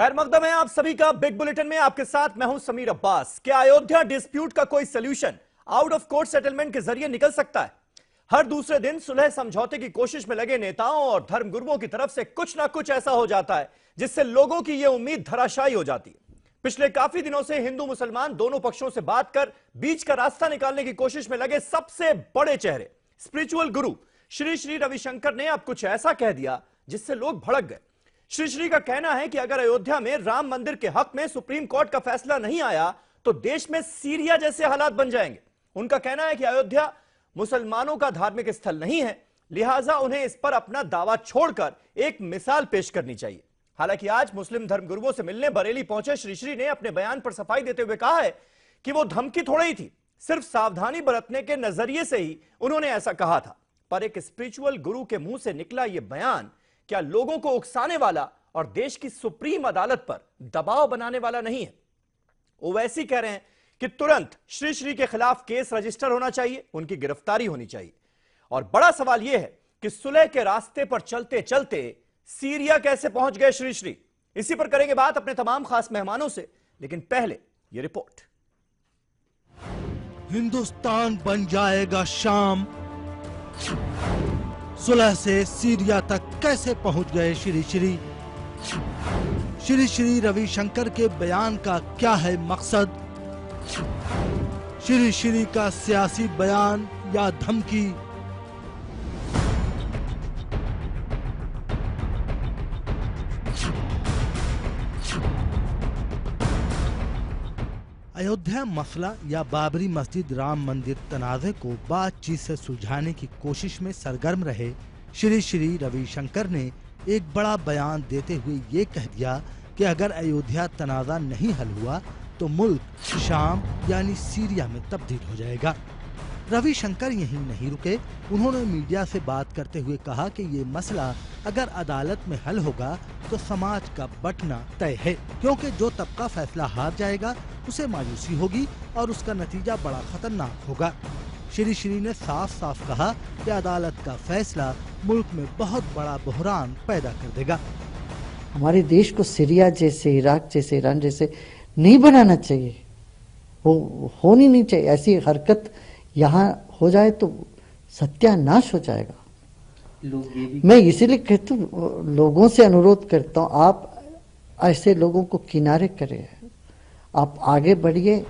खैर मकदम है आप सभी का बिग बुलेटिन में। आपके साथ मैं हूं समीर अब्बास। क्या अयोध्या डिस्प्यूट का कोई solution out of court settlement के जरिए निकल सकता है? हर दूसरे दिन सुलह समझौते की कोशिश में लगे नेताओं और धर्मगुरुओं की तरफ से कुछ ना कुछ ऐसा हो जाता है जिससे लोगों की यह उम्मीद धराशायी हो जाती है। पिछले काफी दिनों से हिंदू मुसलमान दोनों पक्षों से बात कर बीच का रास्ता निकालने की कोशिश में लगे सबसे बड़े चेहरे स्पिरिचुअल गुरु श्री श्री रविशंकर ने अब कुछ ऐसा कह दिया जिससे लोग भड़क गए। श्री श्री का कहना है कि अगर अयोध्या में राम मंदिर के हक में सुप्रीम कोर्ट का फैसला नहीं आया तो देश में सीरिया जैसे हालात बन जाएंगे। उनका कहना है कि अयोध्या मुसलमानों का धार्मिक स्थल नहीं है, लिहाजा उन्हें इस पर अपना दावा छोड़कर एक मिसाल पेश करनी चाहिए। हालांकि आज मुस्लिम धर्मगुरुओं से मिलने बरेली पहुंचे श्री श्री ने अपने बयान पर सफाई देते हुए कहा है कि वो धमकी थोड़ी ही थी, सिर्फ सावधानी बरतने के नजरिए से ही उन्होंने ऐसा कहा था। पर एक स्पिरिचुअल गुरु के मुंह से निकला यह बयान क्या लोगों को उकसाने वाला और देश की सुप्रीम अदालत पर दबाव बनाने वाला नहीं है? ओवैसी कह रहे हैं कि तुरंत श्री श्री के खिलाफ केस रजिस्टर होना चाहिए, उनकी गिरफ्तारी होनी चाहिए। और बड़ा सवाल यह है कि सुलह के रास्ते पर चलते चलते सीरिया कैसे पहुंच गए श्री श्री। इसी पर करेंगे बात अपने तमाम खास मेहमानों से, लेकिन पहले यह रिपोर्ट। हिंदुस्तान बन जाएगा शाम, सुलह से सीरिया तक कैसे पहुंच गए श्री श्री? श्री श्री रविशंकर के बयान का क्या है मकसद? श्री श्री का सियासी बयान या धमकी? अयोध्या मसला या बाबरी मस्जिद राम मंदिर तनाज़े को बातचीत से सुलझाने की कोशिश में सरगर्म रहे श्री श्री रविशंकर ने एक बड़ा बयान देते हुए ये कह दिया कि अगर अयोध्या तनाज़ा नहीं हल हुआ तो मुल्क शाम यानी सीरिया में तब्दील हो जाएगा। रविशंकर यहीं नहीं रुके, उन्होंने मीडिया से बात करते हुए कहा कि ये मसला अगर अदालत में हल होगा तो समाज का बंटना तय है, क्योंकि जो तबका फैसला हार जाएगा उसे मायूसी होगी और उसका नतीजा बड़ा खतरनाक होगा। श्री श्री ने साफ साफ कहा कि अदालत का फैसला मुल्क में बहुत बड़ा बहरान पैदा कर देगा। हमारे देश को सीरिया जैसे, इराक जैसे, ईरान जैसे नहीं बनाना चाहिए, होनी नहीं चाहिए। ऐसी हरकत यहाँ हो जाए तो सत्यानाश हो जाएगा। मैं इसीलिए कहता हूँ, लोगों से अनुरोध करता हूँ, आप ऐसे लोगों को किनारे करें, आप आगे बढ़िए।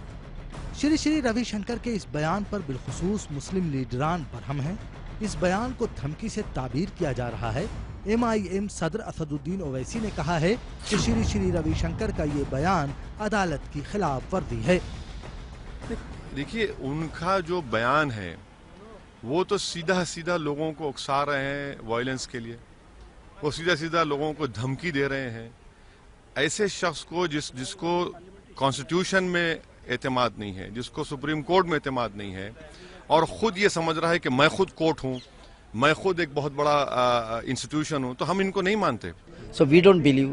श्री श्री रविशंकर के इस बयान पर बिलखुसूस मुस्लिम लीडरान बरहम हैं। इस बयान को धमकी से ताबीर किया जा रहा है। MIM सदर असदुद्दीन ओवैसी ने कहा है कि श्री श्री रविशंकर का ये बयान अदालत की खिलाफ वर्जी है। देखिए, उनका जो बयान है वो तो सीधा सीधा लोगों को उकसा रहे हैं वायलेंस के लिए, वो सीधा सीधा लोगों को धमकी दे रहे हैं। ऐसे शख्स को जिसको कॉन्स्टिट्यूशन में एतमाद नहीं है, जिसको सुप्रीम कोर्ट में एतमाद नहीं है और खुद ये समझ रहा है कि मैं खुद कोर्ट हूँ, मैं खुद एक बहुत बड़ा इंस्टीट्यूशन हूँ, तो हम इनको नहीं मानते। So we don't believe,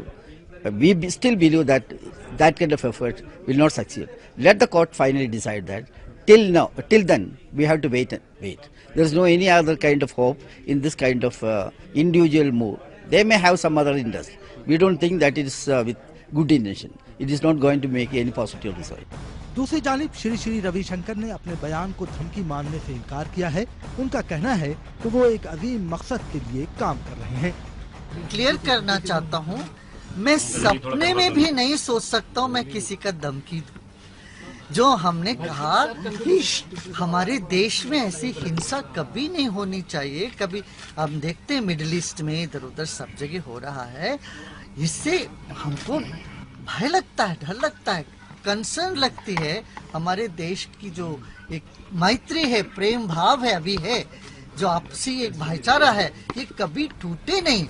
we still believe that that kind of effort will not succeed. Let the court finally decide that. Till then, we have to wait and wait. There is no any other kind of hope in this kind of individual move. They may have some other interest. We don't think that it is with good intention. It is not going to make any positive result. दूसरी जानिब श्री श्री रविशंकर ने अपने बयान को धमकी मानने से इनकार किया है। उनका कहना है कि वो एक अजीम मकसद के लिए काम कर रहे हैं। क्लियर करना चाहता हूँ, मैं सपने में भी नहीं सोच सकता हूँ मैं किसी का धमकी दूं। जो हमने कहा कि हमारे देश में ऐसी हिंसा कभी नहीं होनी चाहिए। कभी हम देखते हैं मिडिल ईस्ट में इधर उधर सब जगह हो रहा है, इससे हमको भय लगता है, डर लगता है, कंसर्न लगती है। हमारे देश की जो एक मैत्री है, प्रेम भाव है, अभी है, जो आपसी एक भाईचारा है, ये कभी टूटे नहीं।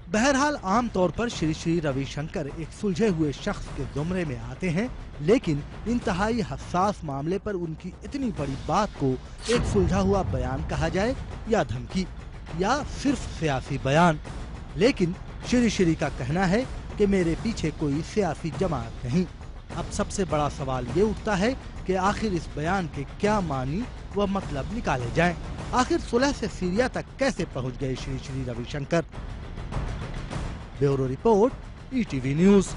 बहरहाल आम तौर पर श्री श्री रविशंकर एक सुलझे हुए शख्स के जुमरे में आते हैं, लेकिन इंतहाई हसास मामले पर उनकी इतनी बड़ी बात को एक सुलझा हुआ बयान कहा जाए या धमकी या सिर्फ सियासी बयान। लेकिन श्री श्री का कहना है कि मेरे पीछे कोई सियासी जमात नहीं। अब सबसे बड़ा सवाल ये उठता है कि आखिर इस बयान के क्या मानी व मतलब निकाले जाएं। आखिर सुलह से सीरिया तक कैसे पहुंच गए Shri Shri Ravishankar? Bureau report, ETV news.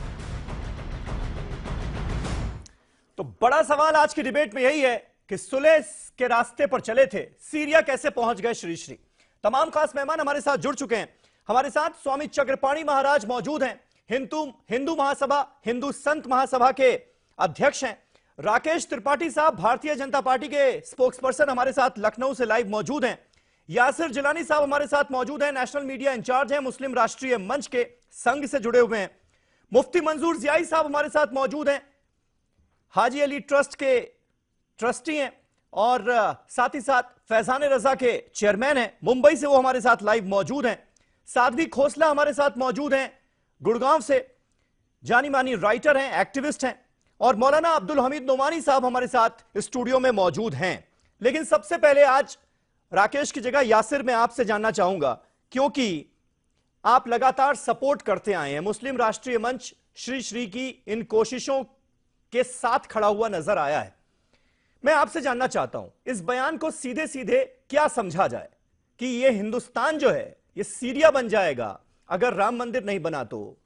बड़ा सवाल आज की डिबेट में यही है कि सुलह के रास्ते पर चले थे, सीरिया कैसे पहुंच गए श्री श्री। तमाम खास मेहमान हमारे साथ जुड़ चुके हैं। हमारे साथ स्वामी चक्रपाणी महाराज मौजूद हैं, हिंदू महासभा, हिंदू संत महासभा के अध्यक्ष हैं। राकेश त्रिपाठी साहब भारतीय जनता पार्टी के स्पोक्सपर्सन हमारे साथ लखनऊ से लाइव मौजूद हैं। यासिर जिलानी साहब हमारे साथ मौजूद हैं, नेशनल मीडिया इंचार्ज हैं, मुस्लिम राष्ट्रीय मंच के संघ से जुड़े हुए हैं। मुफ्ती मंजूर जियाई साहब हमारे साथ मौजूद हैं, हाजी अली ट्रस्ट के ट्रस्टी हैं और साथ ही साथ फैजान रजा के चेयरमैन हैं। मुंबई से वो हमारे साथ लाइव मौजूद हैं। साध्वी खोसला हमारे साथ मौजूद हैं, गुड़गांव से जानी मानी राइटर हैं, एक्टिविस्ट हैं। और मौलाना अब्दुल हमीद नोमानी साहब हमारे साथ स्टूडियो में मौजूद हैं। लेकिन सबसे पहले आज राकेश की जगह यासिर मैं आपसे जानना चाहूंगा, क्योंकि आप लगातार सपोर्ट करते आए हैं, मुस्लिम राष्ट्रीय मंच श्री श्री की इन कोशिशों के साथ खड़ा हुआ नजर आया है। मैं आपसे जानना चाहता हूं, इस बयान को सीधे सीधे क्या समझा जाए कि यह हिंदुस्तान जो है यह सीरिया बन जाएगा अगर राम मंदिर नहीं बना तो?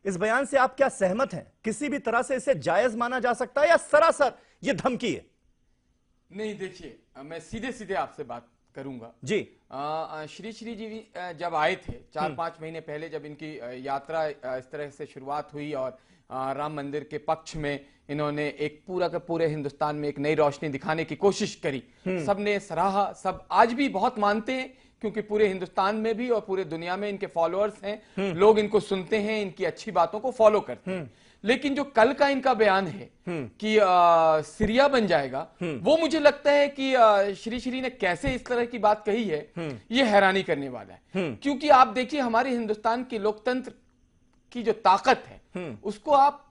इस बयान से आप क्या सहमत हैं? किसी भी तरह से इसे जायज माना जा सकता है या सरासर यह धमकी है? नहीं, देखिए, मैं सीधे सीधे आपसे बात करूंगा जी। श्री श्री जी जब आए थे 4-5 महीने पहले, जब इनकी यात्रा इस तरह से शुरुआत हुई और राम मंदिर के पक्ष में इन्होंने एक पूरा का पूरे हिंदुस्तान में एक नई रोशनी दिखाने की कोशिश करी, सबने सराहा, सब आज भी बहुत मानते हैं, क्योंकि पूरे हिंदुस्तान में भी और पूरे दुनिया में इनके फॉलोअर्स हैं, लोग इनको सुनते हैं, इनकी अच्छी बातों को फॉलो करते हैं। लेकिन जो कल का इनका बयान है कि सीरिया बन जाएगा, वो मुझे लगता है कि श्री श्री ने कैसे इस तरह की बात कही है, ये हैरानी करने वाला है। क्योंकि आप देखिए, हमारे हिंदुस्तान के लोकतंत्र की जो ताकत है उसको आप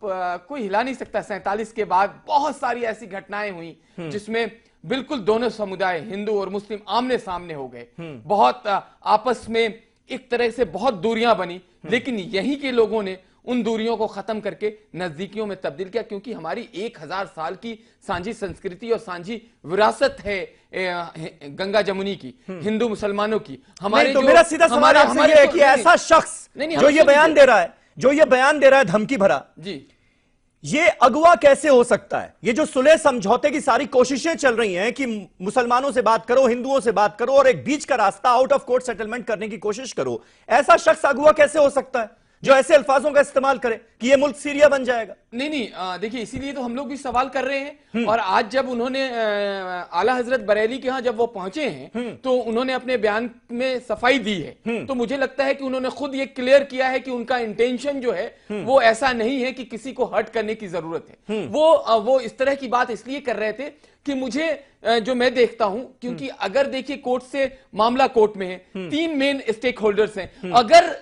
कोई हिला नहीं सकता। 47 के बाद बहुत सारी ऐसी घटनाएं हुई जिसमें बिल्कुल दोनों समुदाय, हिंदू और मुस्लिम, आमने सामने हो गए, बहुत आपस में एक तरह से बहुत दूरियां बनी, लेकिन यहीं के लोगों ने उन दूरियों को खत्म करके नजदीकियों में तब्दील किया, क्योंकि हमारी 1000 साल की सांझी संस्कृति और सांझी विरासत है गंगा जमुनी की, हिंदू मुसलमानों की। हमारे तो मेरा सीधा सवाल आपसे ये है कि ऐसा शख्स जो ये बयान दे रहा है, धमकी भरा जी, ये अगवा कैसे हो सकता है? ये जो सुलह समझौते की सारी कोशिशें चल रही हैं कि मुसलमानों से बात करो, हिंदुओं से बात करो और एक बीच का रास्ता आउट ऑफ कोर्ट सेटलमेंट करने की कोशिश करो, ऐसा शख्स अगवा कैसे हो सकता है जो ऐसे अल्फाजों का इस्तेमाल करे कि ये मुल्क सीरिया बन जाएगा? नहीं, देखिए, इसीलिए तो हम लोग भी सवाल कर रहे हैं। और आज जब उन्होंने आला हजरत बरेली के यहां जब वो पहुंचे हैं, तो उन्होंने अपने बयान में सफाई दी है। तो मुझे लगता है कि उन्होंने खुद ये क्लियर किया है कि उनका इंटेंशन जो है वो ऐसा नहीं है कि किसी को हर्ट करने की जरूरत है। वो इस तरह की बात इसलिए कर रहे थे कि मुझे जो मैं देखता हूं, क्योंकि अगर देखिए कोर्ट से मामला कोर्ट में है, 3 मेन स्टेक होल्डर्स हैं, अगर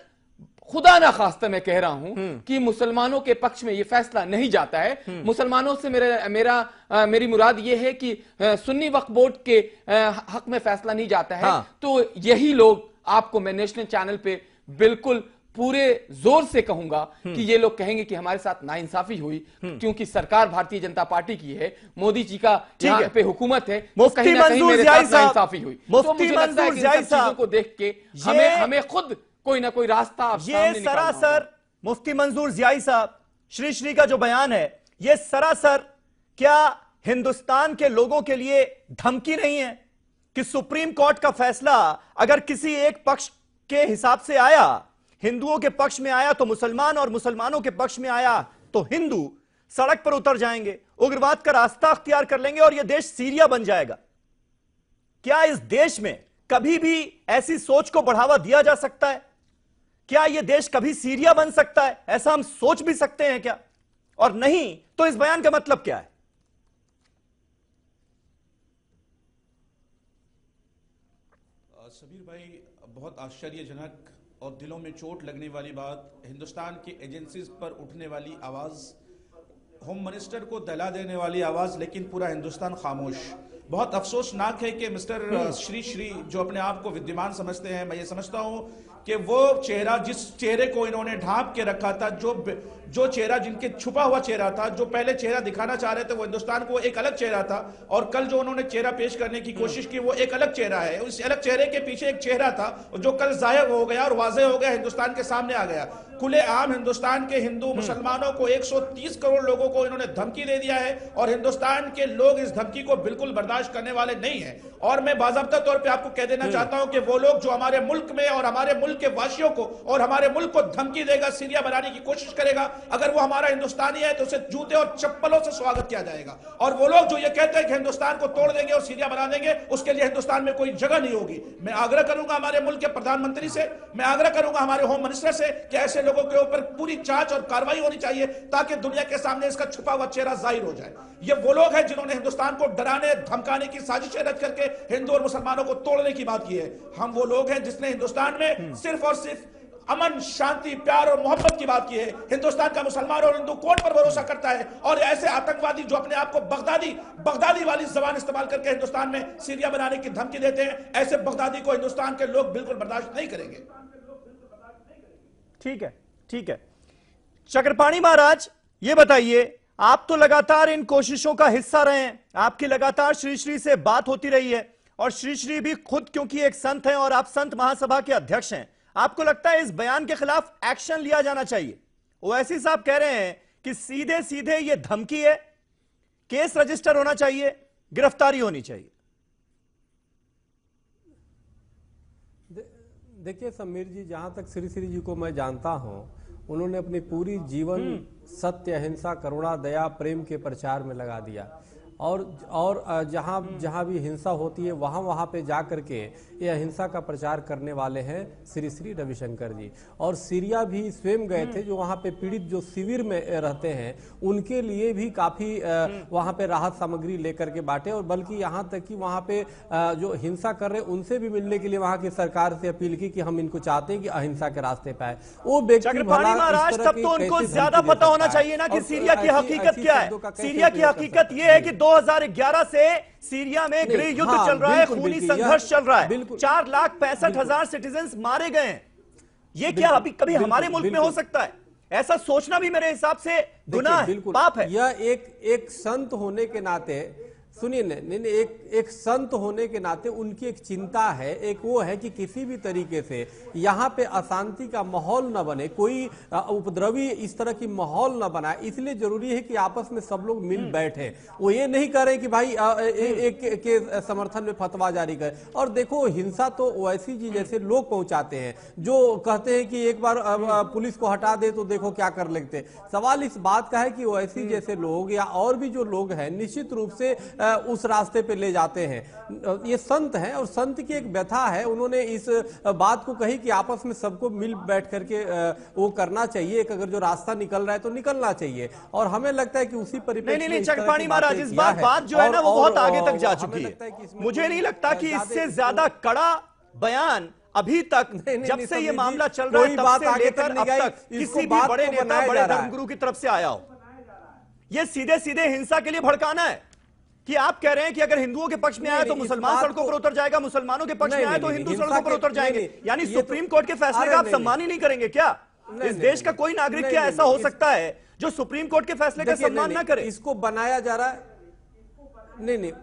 खुदा ना खास्ता मैं कह रहा हूं कि मुसलमानों के पक्ष में यह फैसला नहीं जाता है, मुसलमानों से मेरी मुराद यह है कि सुन्नी वक्फ बोर्ड के हक में फैसला नहीं जाता है, तो यही लोग, आपको मैं नेशनल चैनल पे बिल्कुल पूरे जोर से कहूंगा कि ये लोग कहेंगे कि हमारे साथ नाइंसाफी हुई, क्योंकि सरकार भारतीय जनता पार्टी की है, मोदी जी का यहाँ पे हुकूमत है, तो कहीं ना कहीं मेरे साथ नाइंसाफी हुई। तो मुझे लगता है कि इन सब चीजों को देख के हमें खुद कोई ना कोई रास्ता ये सरासर, मुफ्ती मंजूर जियाई साहब, श्री श्री का जो बयान है, ये सरासर क्या हिंदुस्तान के लोगों के लिए धमकी नहीं है कि सुप्रीम कोर्ट का फैसला अगर किसी एक पक्ष के हिसाब से आया, हिंदुओं के पक्ष में आया तो मुसलमान और मुसलमानों के पक्ष में आया तो हिंदू सड़क पर उतर जाएंगे, उग्रवाद का रास्ता अख्तियार कर लेंगे और यह देश सीरिया बन जाएगा? क्या इस देश में कभी भी ऐसी सोच को बढ़ावा दिया जा सकता है? क्या यह देश कभी सीरिया बन सकता है? ऐसा हम सोच भी सकते हैं क्या? और नहीं तो इस बयान का मतलब क्या है? सबीर भाई, बहुत आश्चर्यजनक और दिलों में चोट लगने वाली बात, हिंदुस्तान की एजेंसीज पर उठने वाली आवाज, होम मिनिस्टर को दहला देने वाली आवाज, लेकिन पूरा हिंदुस्तान खामोश। बहुत अफसोसनाक है कि मिस्टर श्री श्री जो अपने आप को विद्यमान समझते हैं, मैं ये समझता हूं कि वो चेहरा, जिस चेहरे को इन्होंने ढांप के रखा था, जो चेहरा जिनके छुपा हुआ चेहरा था, जो पहले चेहरा दिखाना चाह रहे थे वो हिंदुस्तान को एक अलग चेहरा था, और कल जो उन्होंने चेहरा पेश करने की कोशिश की वो एक अलग चेहरा है। उस अलग चेहरे के पीछे एक चेहरा था जो कल जाहिर हो गया और वाज़ेह हो गया, हिंदुस्तान के सामने आ गया। खुले आम हिंदुस्तान के हिंदू मुसलमानों को 130 करोड़ लोगों को इन्होंने धमकी दे दिया है, और हिंदुस्तान के लोग इस धमकी को बिल्कुल बर्दाश्त करने वाले नहीं है। और मैं बाज़ाब्ता तौर पे आपको कह देना चाहता हूं कि वो लोग जो हमारे मुल्क में और हमारे मुल्क के वासियों को और हमारे मुल्क को धमकी देगा, सीरिया बनाने की कोशिश करेगा, अगर वो हमारा हिंदुस्तानी है तो उसे जूते और चप्पलों से स्वागत किया जाएगा। और वो लोग जो ये कहते हैं कि हिंदुस्तान को तोड़ देंगे और सीरिया बना देंगे, उसके लिए हिंदुस्तान में कोई जगह नहीं होगी। मैं आग्रह करूंगा हमारे मुल्क के प्रधानमंत्री से, मैं आग्रह करूंगा हमारे होम मिनिस्टर से कि ऐसे लोगों के ऊपर पूरी जांच और कार्रवाई होनी चाहिए, ताकि दुनिया के सामने इसका छुपा हुआ चेहरा जाहिर हो जाए। ये वो लोग हैं जिन्होंने हिंदुस्तान को डराने धमकाने की साजिशें रच करके हिंदू और मुसलमानों को तोड़ने की बात की है। हम वो लोग हैं जिसने हिंदुस्तान में सिर्फ और सिर्फ अमन, शांति, प्यार और मोहब्बत की बात की है। हिंदुस्तान का मुसलमान और हिंदू कौन पर भरोसा करता है? और ऐसे आतंकवादी जो अपने आप को बगदादी वाली जबान इस्तेमाल करके हिंदुस्तान में सीरिया बनाने की धमकी देते हैं, ऐसे बगदादी को हिंदुस्तान के लोग बिल्कुल बर्दाश्त नहीं करेंगे। ठीक है, ठीक है। चक्रपाणी महाराज, ये बताइए, आप तो लगातार इन कोशिशों का हिस्सा रहे हैं, आपकी लगातार श्री श्री से बात होती रही है, और श्री श्री भी खुद क्योंकि एक संत हैं और आप संत महासभा के अध्यक्ष हैं, आपको लगता है इस बयान के खिलाफ एक्शन लिया जाना चाहिए? ओवैसी साहब कह रहे हैं कि सीधे सीधे ये धमकी है, केस रजिस्टर होना चाहिए, गिरफ्तारी होनी चाहिए। देखिए समीर जी, जहां तक श्री श्री जी को मैं जानता हूं, उन्होंने अपनी पूरी जीवन सत्य, अहिंसा, करुणा, दया, प्रेम के प्रचार में लगा दिया, और जहां भी हिंसा होती है वहां पे जा करके ये अहिंसा का प्रचार करने वाले हैं श्री श्री रविशंकर जी। और सीरिया भी स्वयं गए थे, जो वहां पे पीड़ित जो शिविर में रहते हैं उनके लिए भी काफी वहां पे राहत सामग्री लेकर के बांटे, और बल्कि यहां तक कि वहां पे जो हिंसा कर रहे हैं उनसे भी मिलने के लिए वहां की सरकार से अपील की कि हम इनको चाहते हैं कि अहिंसा के रास्ते पे आए। वो व्यक्ति महाराज, तब तो उनको ज्यादा पता होना चाहिए ना कि सीरिया की हकीकत क्या है। सीरिया की हकीकत यह है कि 2011 से सीरिया में गृह युद्ध चल रहा है, खूनी संघर्ष चल रहा है, 4,65,000 सिटीजन्स मारे गए हैं। ये क्या अभी कभी हमारे मुल्क में हो सकता है? ऐसा सोचना भी मेरे हिसाब से गुनाह है, पाप है। यह एक संत होने के नाते, सुनिए, नहीं, एक संत होने के नाते उनकी एक चिंता है, एक वो है कि किसी भी तरीके से यहाँ पे अशांति का माहौल न बने, कोई उपद्रवी इस तरह की माहौल न बनाए, इसलिए जरूरी है कि आपस में सब लोग मिल बैठे। वो ये नहीं कर रहे कि भाई एक के समर्थन में फतवा जारी करे। और देखो, हिंसा तो ओवैसी जी जैसे लोग पहुंचाते हैं, जो कहते हैं कि एक बार पुलिस को हटा दे तो देखो क्या कर लेते। सवाल इस बात का है कि ओवैसी जैसे लोग या और भी जो लोग हैं निश्चित रूप से उस रास्ते पे ले जाते हैं। ये संत हैं और संत की एक व्यथा है, उन्होंने इस बात को कही कि आपस में सबको मिल बैठ करके वो करना चाहिए, एक अगर जो रास्ता निकल रहा है तो निकलना चाहिए। और हमें लगता है कि उसी परिप्रेक्ष्य में चक्रपाणी महाराज, इस बात जो है ना वो बहुत आगे तक जा चुकी है। मुझे नहीं लगता कि इससे ज्यादा कड़ा बयान अभी तक, जब से ये मामला चल रहा है तब से लेकर अब तक, किसी भी बड़े नेता, बड़े धर्मगुरु की तरफ से आया हो। ये सीधे सीधे हिंसा के लिए भड़काना है कि आप कह रहे हैं कि अगर हिंदुओं के पक्ष में आए तो मुसलमान सड़कों पर उतर जाएगा, मुसलमानों के पक्ष में आए तो हिंदू सड़कों पर उतर जाएंगे। यानी सुप्रीम कोर्ट के फैसले का आप सम्मान ही नहीं करेंगे क्या? इस देश का कोई नागरिक क्या ऐसा हो सकता है जो सुप्रीम कोर्ट के फैसले का सम्मान ना करे? इसको बनाया जा रहा है,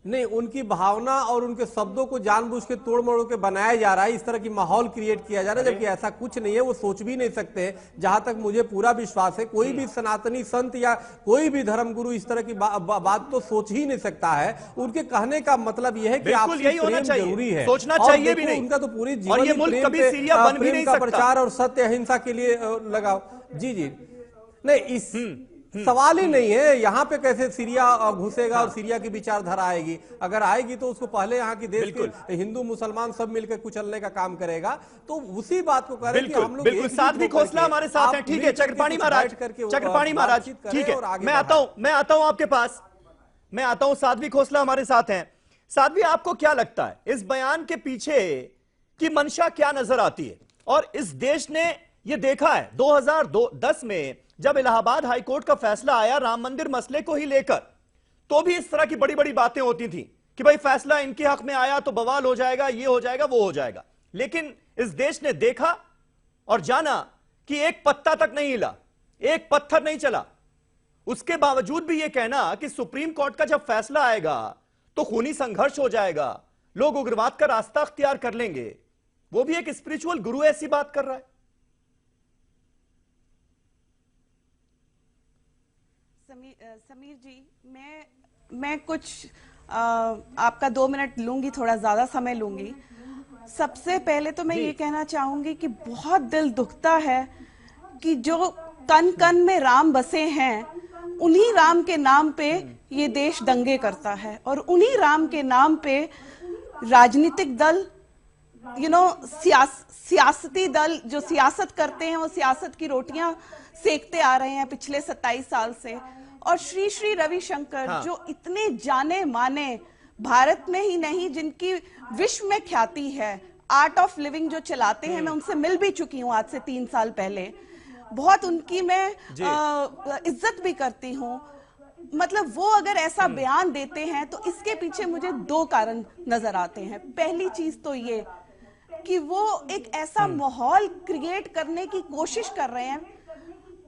नहीं, उनकी भावना और उनके शब्दों को जानबूझ के तोड़ मरोड़ के बनाया जा रहा है, इस तरह की माहौल क्रिएट किया जा रहा है, जबकि ऐसा कुछ नहीं है। वो सोच भी नहीं सकते। जहां तक मुझे पूरा विश्वास है, कोई भी सनातनी संत या कोई भी धर्मगुरु इस तरह की बात तो सोच ही नहीं सकता है। उनके कहने का मतलब यह है कि आपसी प्रेम जरूरी है, सोचना चाहिए भी नहीं। उनका तो पूरी जीवन और ये मुल्क कभी सीरिया बन भी नहीं सकता। प्रचार और सत्य अहिंसा के लिए लगाओ। जी, नहीं, इस सवाल ही नहीं है। यहाँ पे कैसे सीरिया घुसेगा और सीरिया की विचारधारा आएगी? अगर आएगी तो उसको पहले यहाँ की देश के हिंदू मुसलमान सब मिलकर कुचलने का काम करेगा। तो उसी बात को करें कि हम लोग बिल्कुल साध्वी खोसला हमारे साथ हैं। ठीक है चक्रपाणी महाराज, ठीक है, मैं आता हूं आपके पास, मैं आता हूं। साध्वी खोसला हमारे साथ हैं। साध्वी, आपको क्या लगता है इस बयान के पीछे की मंशा क्या नजर आती है? और इस देश ने यह देखा है 2010 में जब इलाहाबाद हाईकोर्ट का फैसला आया राम मंदिर मसले को ही लेकर, तो भी इस तरह की बड़ी बड़ी बातें होती थी कि भाई फैसला इनके हक में आया तो बवाल हो जाएगा, ये हो जाएगा, वो हो जाएगा। लेकिन इस देश ने देखा और जाना कि एक पत्ता तक नहीं हिला, एक पत्थर नहीं चला। उसके बावजूद भी यह कहना कि सुप्रीम कोर्ट का जब फैसला आएगा तो खूनी संघर्ष हो जाएगा, लोग उग्रवाद का रास्ता अख्तियार कर लेंगे, वो भी एक स्पिरिचुअल गुरु ऐसी बात कर रहा है। समीर जी, मैं कुछ आपका 2 मिनट लूंगी, थोड़ा ज्यादा समय लूंगी। सबसे पहले तो मैं ये कहना चाहूंगी कि बहुत दिल दुखता है कि जो कन कन में राम बसे हैं, उन्हीं राम के नाम पे ये देश दंगे करता है और उन्हीं राम के नाम पे राजनीतिक दल, सियासती दल जो सियासत करते हैं वो सियासत की रोटियां सेकते आ रहे हैं पिछले 27 साल से। और श्री श्री रविशंकर जो इतने जाने माने, भारत में ही नहीं जिनकी विश्व में ख्याति है, आर्ट ऑफ लिविंग जो चलाते हैं, मैं उनसे मिल भी चुकी हूँ आज से 3 साल पहले, बहुत उनकी मैं इज्जत भी करती हूँ। मतलब वो अगर ऐसा बयान देते हैं तो इसके पीछे मुझे 2 कारण नजर आते हैं। पहली चीज तो ये कि वो एक ऐसा माहौल क्रिएट करने की कोशिश कर रहे हैं।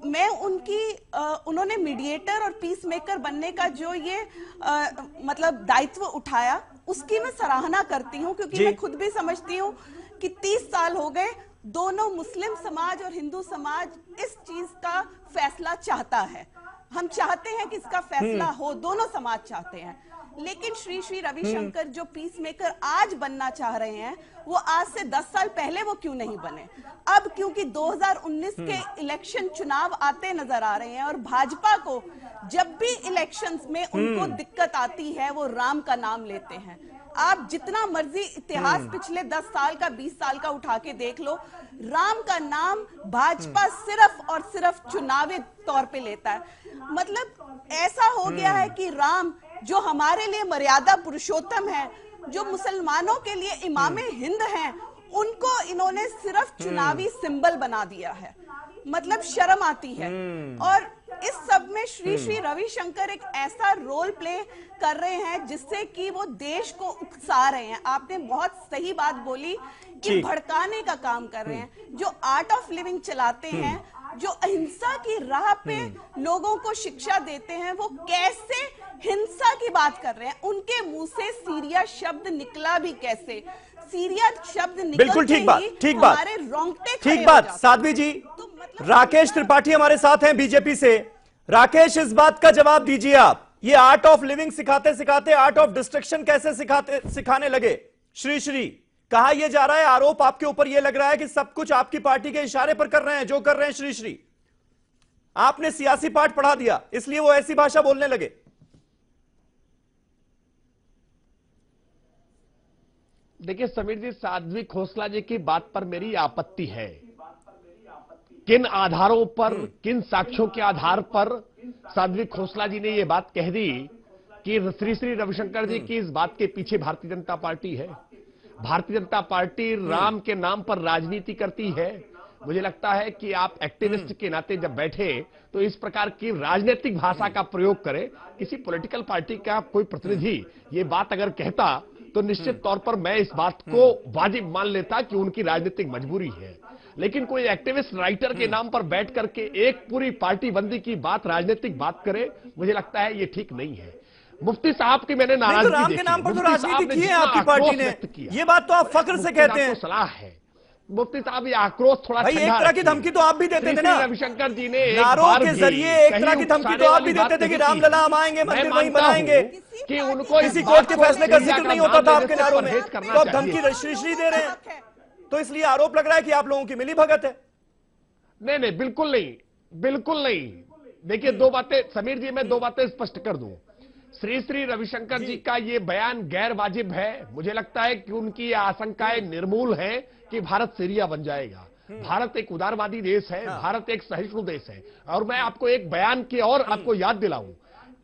मैं उन्होंने मीडिएटर और पीस मेकर बनने का जो ये मतलब दायित्व उठाया, उसकी मैं सराहना करती हूँ, क्योंकि मैं खुद भी समझती हूँ कि 30 साल हो गए, दोनों मुस्लिम समाज और हिंदू समाज इस चीज का फैसला चाहता है। हम चाहते हैं कि इसका फैसला हो, दोनों समाज चाहते हैं। लेकिन श्री श्री रविशंकर जो पीस मेकर आज बनना चाह रहे हैं, वो आज से 10 साल पहले वो क्यों नहीं बने? अब क्योंकि 2019 के इलेक्शन चुनाव आते नजर आ रहे हैं और भाजपा को जब भी इलेक्शंस में उनको दिक्कत आती है वो राम का नाम लेते हैं। आप जितना मर्जी इतिहास पिछले 10 साल का 20 साल का उठा के देख लो, राम का नाम भाजपा सिर्फ और सिर्फ चुनावी तौर पे लेता है। मतलब ऐसा हो गया है कि राम जो हमारे लिए मर्यादा पुरुषोत्तम है, जो मुसलमानों के लिए इमामे हिंद हैं, उनको इन्होंने सिर्फ चुनावी सिंबल बना दिया है। मतलब शर्म आती है। और इस सब में श्री श्री रविशंकर एक ऐसा रोल प्ले कर रहे हैं जिससे कि वो देश को उकसा रहे हैं। आपने बहुत सही बात बोली कि भड़काने का काम कर रहे हैं। जो आर्ट ऑफ लिविंग चलाते हैं, जो अहिंसा की राह पे लोगों को शिक्षा देते हैं, वो कैसे हिंसा की बात कर रहे हैं? उनके मुंह से सीरिया शब्द निकला भी कैसे? सीरिया शब्द निकलते बिल्कुल ठीक बात, ठीक बात, हमारे रोंगटे ठीक बात। साध्वी जी, तो मतलब राकेश त्रिपाठी हमारे साथ हैं बीजेपी से। राकेश, इस बात का जवाब दीजिए आप, ये आर्ट ऑफ लिविंग सिखाते सिखाते आर्ट ऑफ डिस्ट्रक्शन कैसे सिखाने लगे? श्री श्री कहा यह जा रहा है, आरोप आपके ऊपर यह लग रहा है कि सब कुछ आपकी पार्टी के इशारे पर कर रहे हैं, जो कर रहे हैं श्री श्री। आपने सियासी पाठ पढ़ा दिया, इसलिए वो ऐसी भाषा बोलने लगे। देखिए समीर जी, साध्वी खोसला जी की बात पर मेरी आपत्ति है। किन आधारों पर, किन साक्ष्यों के आधार पर साध्वी खोसला जी ने यह बात कह दी कि श्री श्री रविशंकर जी की इस बात के पीछे भारतीय जनता पार्टी है? भारतीय जनता पार्टी राम के नाम पर राजनीति करती है। मुझे लगता है कि आप एक्टिविस्ट के नाते जब बैठे तो इस प्रकार की राजनीतिक भाषा का प्रयोग करें। किसी पॉलिटिकल पार्टी का कोई प्रतिनिधि ये बात अगर कहता तो निश्चित तौर पर मैं इस बात को वाजिब मान लेता कि उनकी राजनीतिक मजबूरी है। लेकिन कोई एक्टिविस्ट राइटर के नाम पर बैठ करके एक पूरी पार्टी बंदी की बात, राजनीतिक बात करे, मुझे लगता है ये ठीक नहीं है। मुफ्ती साहब की मैंने नाराजगी राम देखी, के नाम पर तो मुफ्ती राजनीति साहब ने की है जितना आपकी पार्टी आक्रोश ने, व्यक्त किया, ये बात तो आप फख्र से कहते हैं। सलाह है मुफ्ती साहब, ये आक्रोश थोड़ा भाई, एक ठंडा तरह की रखिए। धमकी तो आप भी देते थे ना, रविशंकर जी ने एक नारों बार के भी जरिए एक तरह की कहीं धमकी तो उकसाने आप भी वाली देते बात थे कि नहीं राम की। लला हम आएंगे, मैं मंदिर वहीं मानता बनाएंगे, हूं कि उनको किसी कोर्ट के फैसले का जिक्र नहीं होता था आपके नारों में, परहेज करना तो आप चाहिए। धमकी श्री श्री दे रहे हैं, तो इसलिए आरोप लग रहा है कि आप लोगों की मिली भगत है। नहीं नहीं, बिल्कुल नहीं, बिल्कुल नहीं। देखिए, 2 बातें समीर जी, मैं 2 बातें स्पष्ट कर दूं। श्री श्री रविशंकर जी का ये बयान गैर वाजिब है। मुझे लगता है कि उनकी ये आशंकाएं निर्मूल हैं कि भारत सीरिया बन जाएगा। भारत एक उदारवादी देश है, भारत एक सहिष्णु देश है। और मैं आपको एक बयान की और आपको याद दिलाऊं,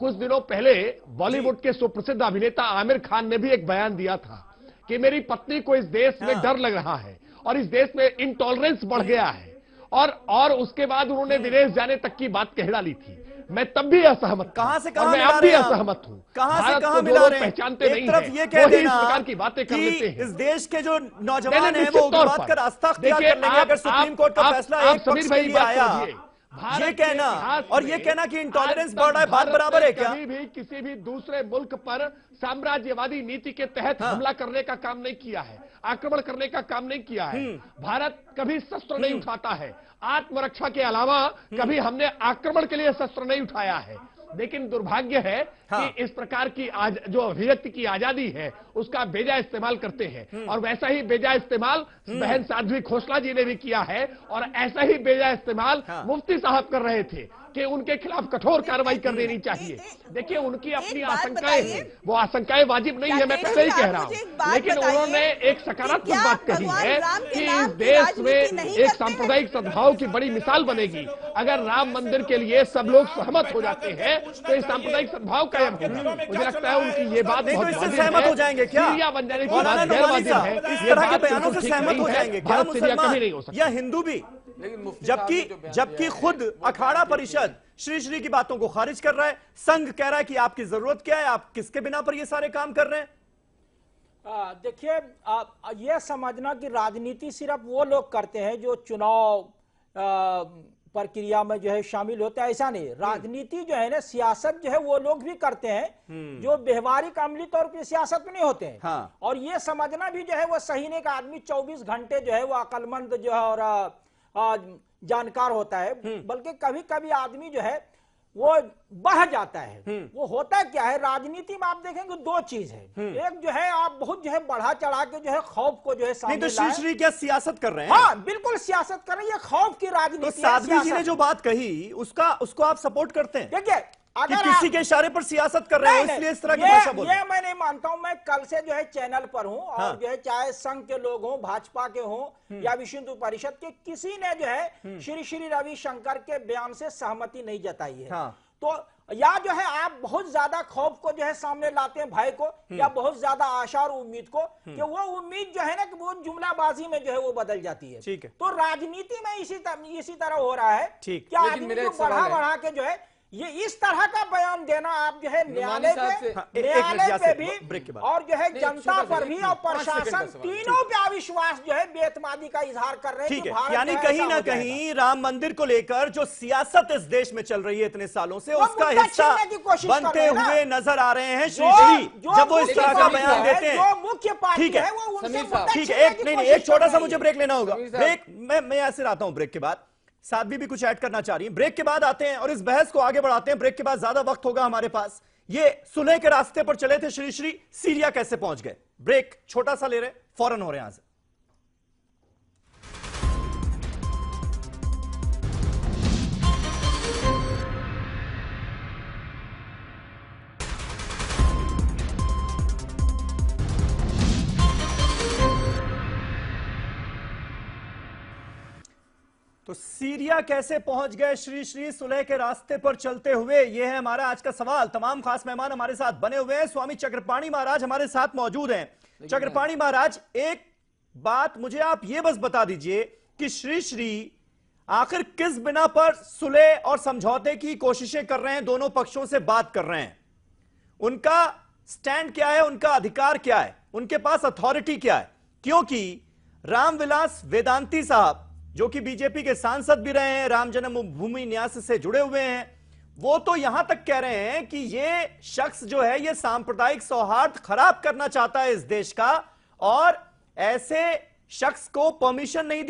कुछ दिनों पहले बॉलीवुड के सुप्रसिद्ध अभिनेता आमिर खान ने भी एक बयान दिया था कि मेरी पत्नी को इस देश में डर लग रहा है और इस देश में इंटॉलरेंस बढ़ गया है, और उसके बाद उन्होंने विदेश जाने तक की बात कह डाली थी। मैं तब भी असहमत था। कहां से और कहां मैं मिला अब भी रहे हैं आप? असहमत हूँ। कहां से भारत कहां को मिला जो रहे लोग हैं? पहचानते एक नहीं तरफ हैं, ये कह वही इस देना प्रकार की बातें कर कि लेते हैं। इस देश के जो नौजवान हैं निश्चित वो तौर उग्रवाद पर। का रास्ता अख्तियार देखिए, कर लेंगे अगर सुप्रीम कोर्ट का फैसला एक समीर पक्ष के भाई लिए बात आया। समझिए। भारत ये के कहना इतिहास और ये में कहना कि इंटॉलरेंस आज बढ़ रहा है, तक बात भारत बराबर है ने क्या? कभी भी किसी भी दूसरे मुल्क पर साम्राज्यवादी नीति के तहत हमला करने का काम नहीं किया है, आक्रमण करने का काम नहीं किया है। भारत कभी शस्त्र नहीं उठाता है। आत्मरक्षा के अलावा कभी हमने आक्रमण के लिए शस्त्र नहीं उठाया है। लेकिन दुर्भाग्य है कि इस प्रकार की जो अभिव्यक्ति की आजादी है उसका बेजा इस्तेमाल करते हैं। और वैसा ही बेजा इस्तेमाल बहन साध्वी खोसला जी ने भी किया है। और ऐसा ही बेजा इस्तेमाल मुफ्ती साहब कर रहे थे कि उनके खिलाफ कठोर कार्रवाई कर देनी चाहिए। देखिए, उनकी अपनी आशंकाएं हैं, वो आशंकाएं वाजिब नहीं है, मैं पहले ही कह रहा हूं। लेकिन उन्होंने एक सकारात्मक बात कही है कि इस देश में एक सांप्रदायिक सद्भाव की बड़ी मिसाल बनेगी। अगर राम मंदिर के लिए सब लोग सहमत हो जाते हैं तो इस सांप्रदायिक सद्भाव कायम होगा। मुझे लगता है उनकी ये बात बहुत इससे सहमत हो जाएंगे क्या? सीरिया बन जाने की मौलाना बात नुमानी गैरवाजिब साहब, है। इस ये तरह के बात बयानों बिल्कुल से ठीक सहमत नहीं हो है। जाएंगे क्या भारत सीरिया कभी नहीं हो मुसलमान सकता। या हिंदू भी? लेकिन मुफ्ती साहब ने जो बयान जबकि दिया है, जबकि खुद अखाड़ा परिषद श्री श्री की बातों को खारिज कर रहा है, संघ कह रहा है कि आपकी जरूरत क्या है, आप किसके बिना पर ये सारे काम कर रहे हैं? देखिए, यह समझना कि राजनीति सिर्फ वो लोग करते हैं जो चुनाव प्रक्रिया में जो है शामिल होते हैं, ऐसा नहीं। राजनीति जो है ना, सियासत जो है वो लोग भी करते हैं जो व्यवहारिक अमली तौर पर सियासत में नहीं होते हैं। हाँ। और ये समझना भी जो है वो सही नहीं कि आदमी 24 घंटे जो है वो अक्लमंद जो है और जानकार होता है, बल्कि कभी कभी आदमी जो है वो बह जाता है। वो होता क्या है, राजनीति में आप देखेंगे दो चीज है। एक जो है आप बहुत जो है बढ़ा चढ़ा के जो है खौफ को जो है सामने नहीं तो श्री श्री क्या सियासत कर रहे हैं? हाँ, बिल्कुल सियासत कर रहे हैं। ये खौफ की राजनीति तो है, साध्वी जी ने सियासत। जो बात कही उसको आप सपोर्ट करते हैं देखिए, कि अगर किसी आप- के इशारे पर सियासत कर रहे हो नहीं, इसलिए इस तरह की ये- भाषा बोल रहे ये हैं? मैं नहीं मानता हूं। मैं कल से जो है चैनल पर हूं और हाँ। जो है चाहे संघ के लोग हों, भाजपा के हों या विश्व हिंदू परिषद के, किसी ने जो है श्री श्री रविशंकर के बयान से सहमति नहीं जताई है। हाँ। तो या जो है आप बहुत ज्यादा खौफ को जो है सामने लाते हैं, भय को, या बहुत ज्यादा आशा और उम्मीद को, कि वो उम्मीद जो है ना कि वो जुमलाबाजी में जो है वो बदल जाती है। ठीक है। तो राजनीति में इसी तरह हो रहा है ठीक। कि लेकिन आदमी मेरा जो एक सवाल बढ़ा है। बढ़ा के जो है ये इस तरह का बयान देना, आप जो है न्यायालय साहब से- हाँ, पे, एक मिनट न्यायालय यासिर, पे ब्रेक के भी बाद। और जो है नहीं, जनता छोटा पर सा, भी एक और मिनट, 5 सेकंड का प्रशासन, सवाल। तीनों पे अविश्वास जो है बेतमादी का इजहार कर रहे हैं ठीक कि है, भारत यानी जो है कहीं ऐसा ना हो जाएगा। कहीं राम मंदिर को लेकर जो सियासत इस देश में चल रही है इतने सालों से, वो उसका मुद्दा हिस्सा छीनने की कोशिश कर बनते रहे हैं ना। हुए नजर आ रहे हैं श्री जो- श्री, जो जब वो इस मुख्य तरह का पार्टी बयान है, देते हैं। जो मुख्य पार्टी ठीक है। है, वो उनसे समीर मुद्दा साहब, ठीक है, छीनने एक की नहीं कोशिश एक छोटा कर सा रही मुझे है। ब्रेक लेना होगा। समीर साहब। ब्रेक मैं यहाँ से आता हूं ब्रेक के बाद। साध्वी भी कुछ ऐड करना चाह रही है, ब्रेक के बाद आते हैं और इस बहस को आगे बढ़ाते हैं। ब्रेक के बाद ज्यादा वक्त होगा हमारे पास। ये सुलह के रास्ते पर चले थे श्री श्री, सीरिया कैसे पहुंच गए? ब्रेक छोटा सा ले रहे, फौरन हो रहे हैं यहां से। तो सीरिया कैसे पहुंच गए श्री श्री सुलह के रास्ते पर चलते हुए, यह है हमारा आज का सवाल। तमाम खास मेहमान हमारे साथ बने हुए हैं। स्वामी चक्रपाणी महाराज हमारे साथ मौजूद हैं। चक्रपाणी महाराज, एक बात मुझे आप ये बस बता दीजिए कि श्री श्री आखिर किस बिना पर सुलह और समझौते की कोशिशें कर रहे हैं, दोनों पक्षों से बात कर रहे हैं? उनका स्टैंड क्या है, उनका अधिकार क्या है, उनके पास अथॉरिटी क्या है? क्योंकि रामविलास वेदांती साहब जो कि बीजेपी के सांसद भी रहे हैं, राम जन्मभूमि न्यास से जुड़े हुए हैं, वो तो यहां तक कह रहे हैं कि ये शख्स जो है ये सांप्रदायिक सौहार्द खराब करना चाहता है इस देश का, और ऐसे शख्स को परमिशन नहीं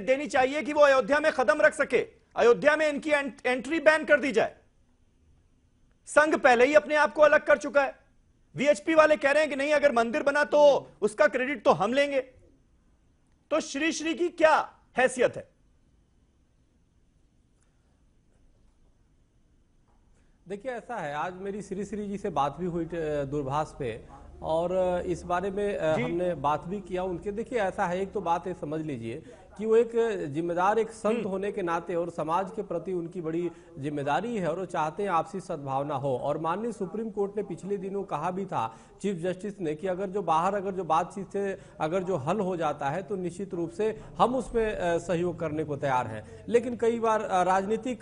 देनी चाहिए कि वो अयोध्या में कदम रख सके, अयोध्या में इनकी एंट्री बैन कर दी जाए। संघ पहले ही अपने आप को अलग कर चुका है। वीएचपी वाले कह रहे हैं कि नहीं, अगर मंदिर बना तो उसका क्रेडिट तो हम लेंगे। तो श्री श्री की क्या हैसियत है? देखिए, ऐसा है, आज मेरी श्री श्री जी से बात भी हुई दूरभाष पे, और इस बारे में हमने बात भी किया उनके। देखिए, ऐसा है, एक तो बात है, समझ लीजिए कि वो एक जिम्मेदार एक संत होने के नाते और समाज के प्रति उनकी बड़ी जिम्मेदारी है और वो चाहते हैं आपसी सद्भावना हो। और माननीय सुप्रीम कोर्ट ने पिछले दिनों कहा भी था चीफ जस्टिस ने कि अगर जो बातचीत से अगर जो हल हो जाता है तो निश्चित रूप से हम उसमें सहयोग करने को तैयार हैं। लेकिन कई बार राजनीतिक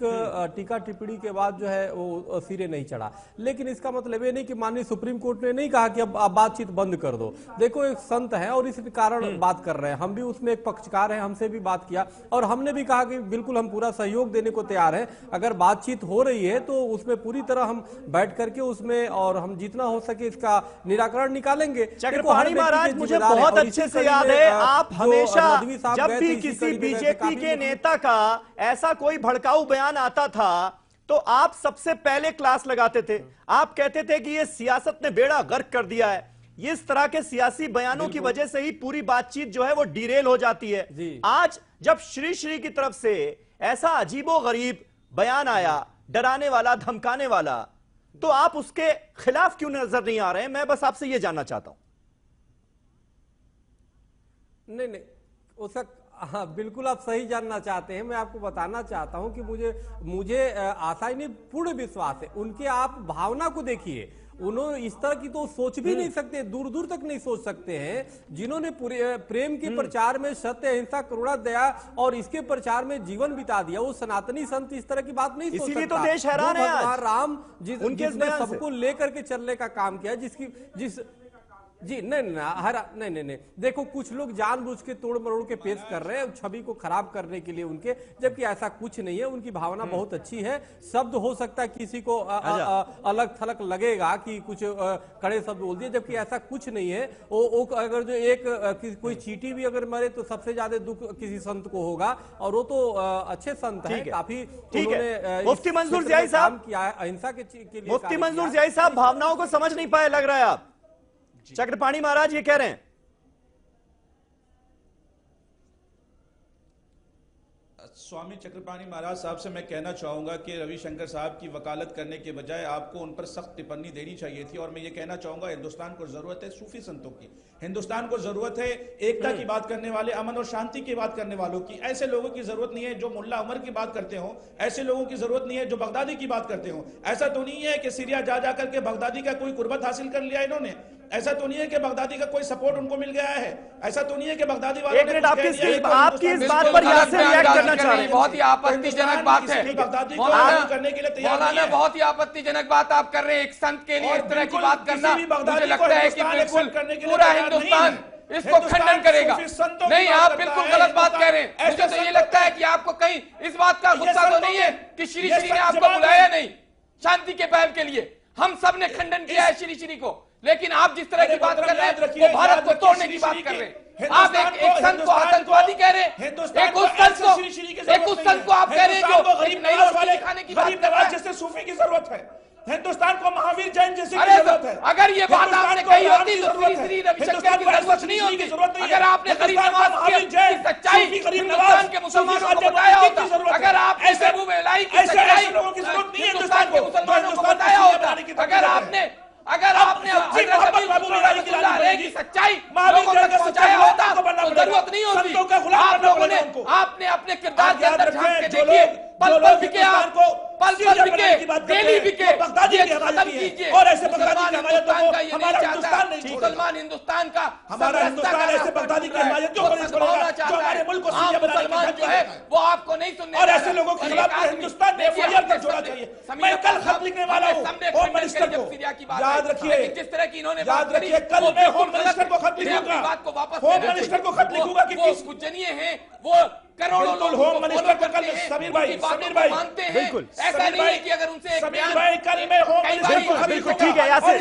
टीका टिप्पणी के बाद जो है वो सिरे नहीं चढ़ा। लेकिन इसका मतलब ये नहीं कि माननीय सुप्रीम कोर्ट ने नहीं कहा कि अब आप बातचीत बंद कर दो। देखो एक संत है और इस कारण बात कर रहे हैं, हम भी उसमें एक पक्षकार हैं, हमसे भी बात किया और हमने भी कहा कि बिल्कुल हम पूरा सहयोग देने को तैयार हैं। अगर बातचीत हो रही है तो उसमें पूरी तरह हम बैठ करके उसमें और हम जितना हो सके इसका निराकरण निकालेंगे। चक्रपाणी महाराज, मुझे बहुत अच्छे से याद है आप हमेशा जब भी किसी बीजेपी के नेता का ऐसा कोई भड़काऊ बयान आता था तो आप सबसे पहले क्लास लगाते थे। आप कहते थे कि ये सियासत ने बेड़ा गर्क कर दिया है, इस तरह के सियासी बयानों की वजह से ही पूरी बातचीत जो है वो डिरेल हो जाती है। आज जब श्री की तरफ से ऐसा अजीबोगरीब बयान आया, डराने वाला, धमकाने वाला, तो आप उसके खिलाफ क्यों नजर नहीं आ रहे हैं? मैं बस आपसे यह जानना चाहता हूं। नहीं उसका हाँ बिल्कुल आप सही जानना चाहते हैं। मैं आपको बताना चाहता हूं कि मुझे आशा ही नहीं पूर्ण विश्वास है उनके। आप भावना को देखिए, उन्होंने इस तरह की तो सोच भी नहीं सकते, दूर दूर तक नहीं सोच सकते हैं। जिन्होंने प्रेम के प्रचार में सत्य, अहिंसा, करुणा, दया और इसके प्रचार में जीवन बिता दिया, वो सनातनी संत इस तरह की बात नहीं सोच सकता। इसीलिए तो देश हैरान है आज। राम जिसने सबको लेकर के चलने का काम किया, जी नहीं, देखो कुछ लोग जानबूझ के तोड़ मरोड़ के पेश कर रहे हैं छवि को खराब करने के लिए उनके, जबकि ऐसा कुछ नहीं है। उनकी भावना बहुत अच्छी है। शब्द हो सकता है किसी को अलग थलग लगेगा कि कुछ कड़े शब्द बोल दिए, जबकि ऐसा कुछ नहीं है। वो अगर जो कोई चींटी भी अगर मरे तो सबसे ज्यादा दुख किसी संत को होगा, और वो तो अच्छे संत है, काफी उन्होंने मुफ्ती मंजूर ज़ियाई साहब किया है अहिंसा के लिए। मुफ्ती मंजूर ज़ियाई साहब भावनाओं को समझ नहीं पाए लग रहा है आप। चक्रपाणी महाराज ये कह रहे हैं। स्वामी चक्रपाणी महाराज साहब से मैं कहना चाहूंगा कि रविशंकर साहब की वकालत करने के बजाय आपको उन पर सख्त टिप्पणी देनी चाहिए थी। और मैं ये कहना चाहूंगा हिंदुस्तान को जरूरत है सूफी संतों की, हिंदुस्तान को जरूरत है एकता की बात करने वाले, अमन और शांति की बात करने वालों की। ऐसे लोगों की जरूरत नहीं है जो मुल्ला उमर की बात करते हो, ऐसे लोगों की जरूरत नहीं है जो बगदादी की बात करते हो। ऐसा तो नहीं है कि सीरिया जा जाकर के बगदादी का कोई कुर्बत हासिल कर लिया इन्होंने, ऐसा तो नहीं है कि बगदादी का कोई सपोर्ट उनको मिल गया है, ऐसा तो नहीं है कि बगदादी वालों एक मिनट आपकी इस बात पर यहाँ से रिएक्ट करना चाह रहे हैं। बहुत ही आपत्तिजनक बात है मौलाना, बहुत ही आपत्तिजनक बात आप कर रहे हैं। एक संत के लिए इस तरह की बात करना, मुझे लगता है कि बिल्कुल पूरा हिंदुस्तान इसको खंडन करेगा। नहीं, आप बिल्कुल गलत बात कह रहे हैं। मुझे तो ये लगता है कि आपको कहीं इस बात का गुस्सा तो नहीं है कि श्री ने आपको बुलाया नहीं शांति के पहल के लिए। हम सब ने खंडन किया है श्री को, लेकिन आप जिस तरह की बात कर रहे हैं वो भारत को तोड़ने की बात कर रहे हैं। आप एक संत को आतंकवादी कह रहे हैं, एक उस संत को आप कह रहे हैं जो गरीब नई खाने की बात कर रहा है। जैसे सूफी की जरूरत है, हिंदुस्तान को महावीर जैन जैसी की जरूरत है। अगर ये बात आपने कही होती तो श्री रविशंकर की जरूरत नहीं होती। अगर आपने गरीब नवाज की सच्चाई हिंदुस्तान के मुसलमानों को बताया होता, अगर आपने महबूब इलाही की सच्चाई हिंदुस्तान के मुसलमानों को बताया होता, अगर आपने की सच्चाई लोगों तक पहुंचाया होता तो जरूरत नहीं होती। आप लोगों ने आपने अपने किरदार के अंदर झांक के देखिए, पल पल बिके, आप पल पल बिके, डेली बिके, खत्म कीजिए। और ऐसे बगदादी की हमारे तो हमारा हिंदुस्तान नहीं छोड़ेगा। मुसलमान हिंदुस्तान का हमारा हिंदुस्तान ऐसे बगदादी की हमारे क्यों नहीं छोड़ेगा जो हमारे मुल्क को सीरिया मुसलमान जो है वो आपको नहीं सुनने। और ऐसे लोगों के खिलाफ हिंदुस्तान ने एफआईआर तक जोड़ा चाहिए। मैं कल खत लिखने वाला हूं होम मिनिस्टर को, याद रखिए, जिस तरह की इन्होंने याद रखिए, कल मैं होम मिनिस्टर को खत लिखूंगा, होम मिनिस्टर को खत लिखूंगा कि किस पूजनीय है वो करोड़ों लोग होम मिनिस्टर को कल समीर भाई मानते हैं। बिल्कुल ऐसा नहीं है कि अगर उनसे एक समीर भाई कल मैं होम मिनिस्टर बिल्कुल ठीक है, यासिर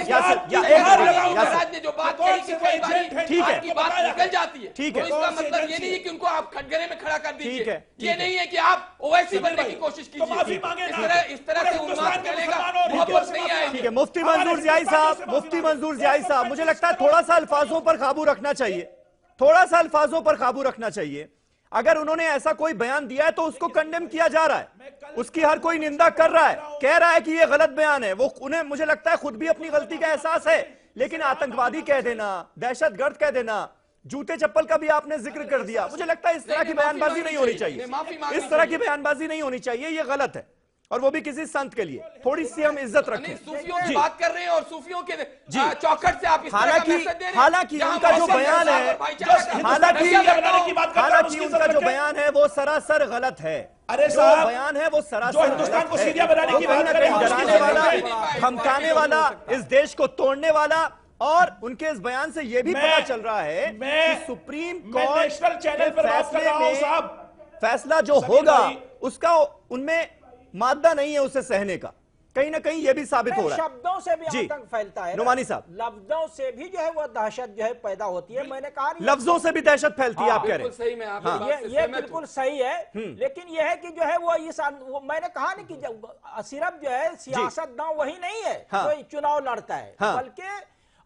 ने जो बात कही कि कई बार ठीक है की बात निकल जाती है, ठीक है, तो इसका मतलब ये नहीं है कि उनको आप खटगरे में खड़ा कर दीजिए। ये नहीं है कि आप ओवैसी बनने की कोशिश कीजिए। इस तरह से उन्माद करेगा मोहब्बत नहीं आएगी। ठीक है, मुफ्ती मंजूर ज़ियाई साहब, मुफ्ती मंजूर ज़ियाई साहब, मुझे लगता है थोड़ा सा अल्फाजों पर काबू रखना चाहिए, थोड़ा सा अल्फाजों पर काबू रखना चाहिए। अगर उन्होंने ऐसा कोई बयान दिया है तो उसको कंडेम किया जा रहा है, उसकी हर कोई निंदा कर रहा है, कह रहा है कि ये गलत बयान है। वो उन्हें मुझे लगता है खुद भी अपनी गलती का एहसास है, लेकिन आतंकवादी कह देना, दहशतगर्द कह देना, जूते चप्पल का भी आपने जिक्र कर दिया। मुझे लगता है इस तरह की बयानबाजी नहीं होनी चाहिए, इस तरह की बयानबाजी नहीं होनी चाहिए, ये गलत है, और वो भी किसी संत के लिए। थोड़ी सी हम इज्जत रखें। सूफियों की बात कर रहे हैं और सूफियों के चौखट से आप इस तरह का मैसेज दे रहे हैं। हालांकि उनका जो बयान है, हालांकि उनका जो बयान है वो सरासर गलत है। अरे जो साहब, बयान है वो सरासर जो हिंदुस्तान को सीरिया बनाने की बात कर रहे हैं, डराने वाला, धमकाने वाला, इस देश को तोड़ने वाला, और उनके इस बयान से यह भी पता चल रहा है कि सुप्रीम कोर्ट नेशनल चैनल पर बात कर रहा हूं साहब, फैसला जो होगा उसका उनमें मादा नहीं है उसे सहने का। कहीं ना कहीं यह भी साबित हो रहा है। शब्दों से भी आतंक फैलता है, नुमानी साहब, लफ्जों से भी जो है वो दहशत जो है पैदा होती है। मैंने कहा लफ्जों से भी दहशत फैलती है, आप कह रहे हैं। सही में आप ये बिल्कुल सही है, लेकिन यह है कि जो है वो मैंने कहा नहीं कि सिर्फ जो है सियासतदान वही नहीं है जो चुनाव लड़ता है, बल्कि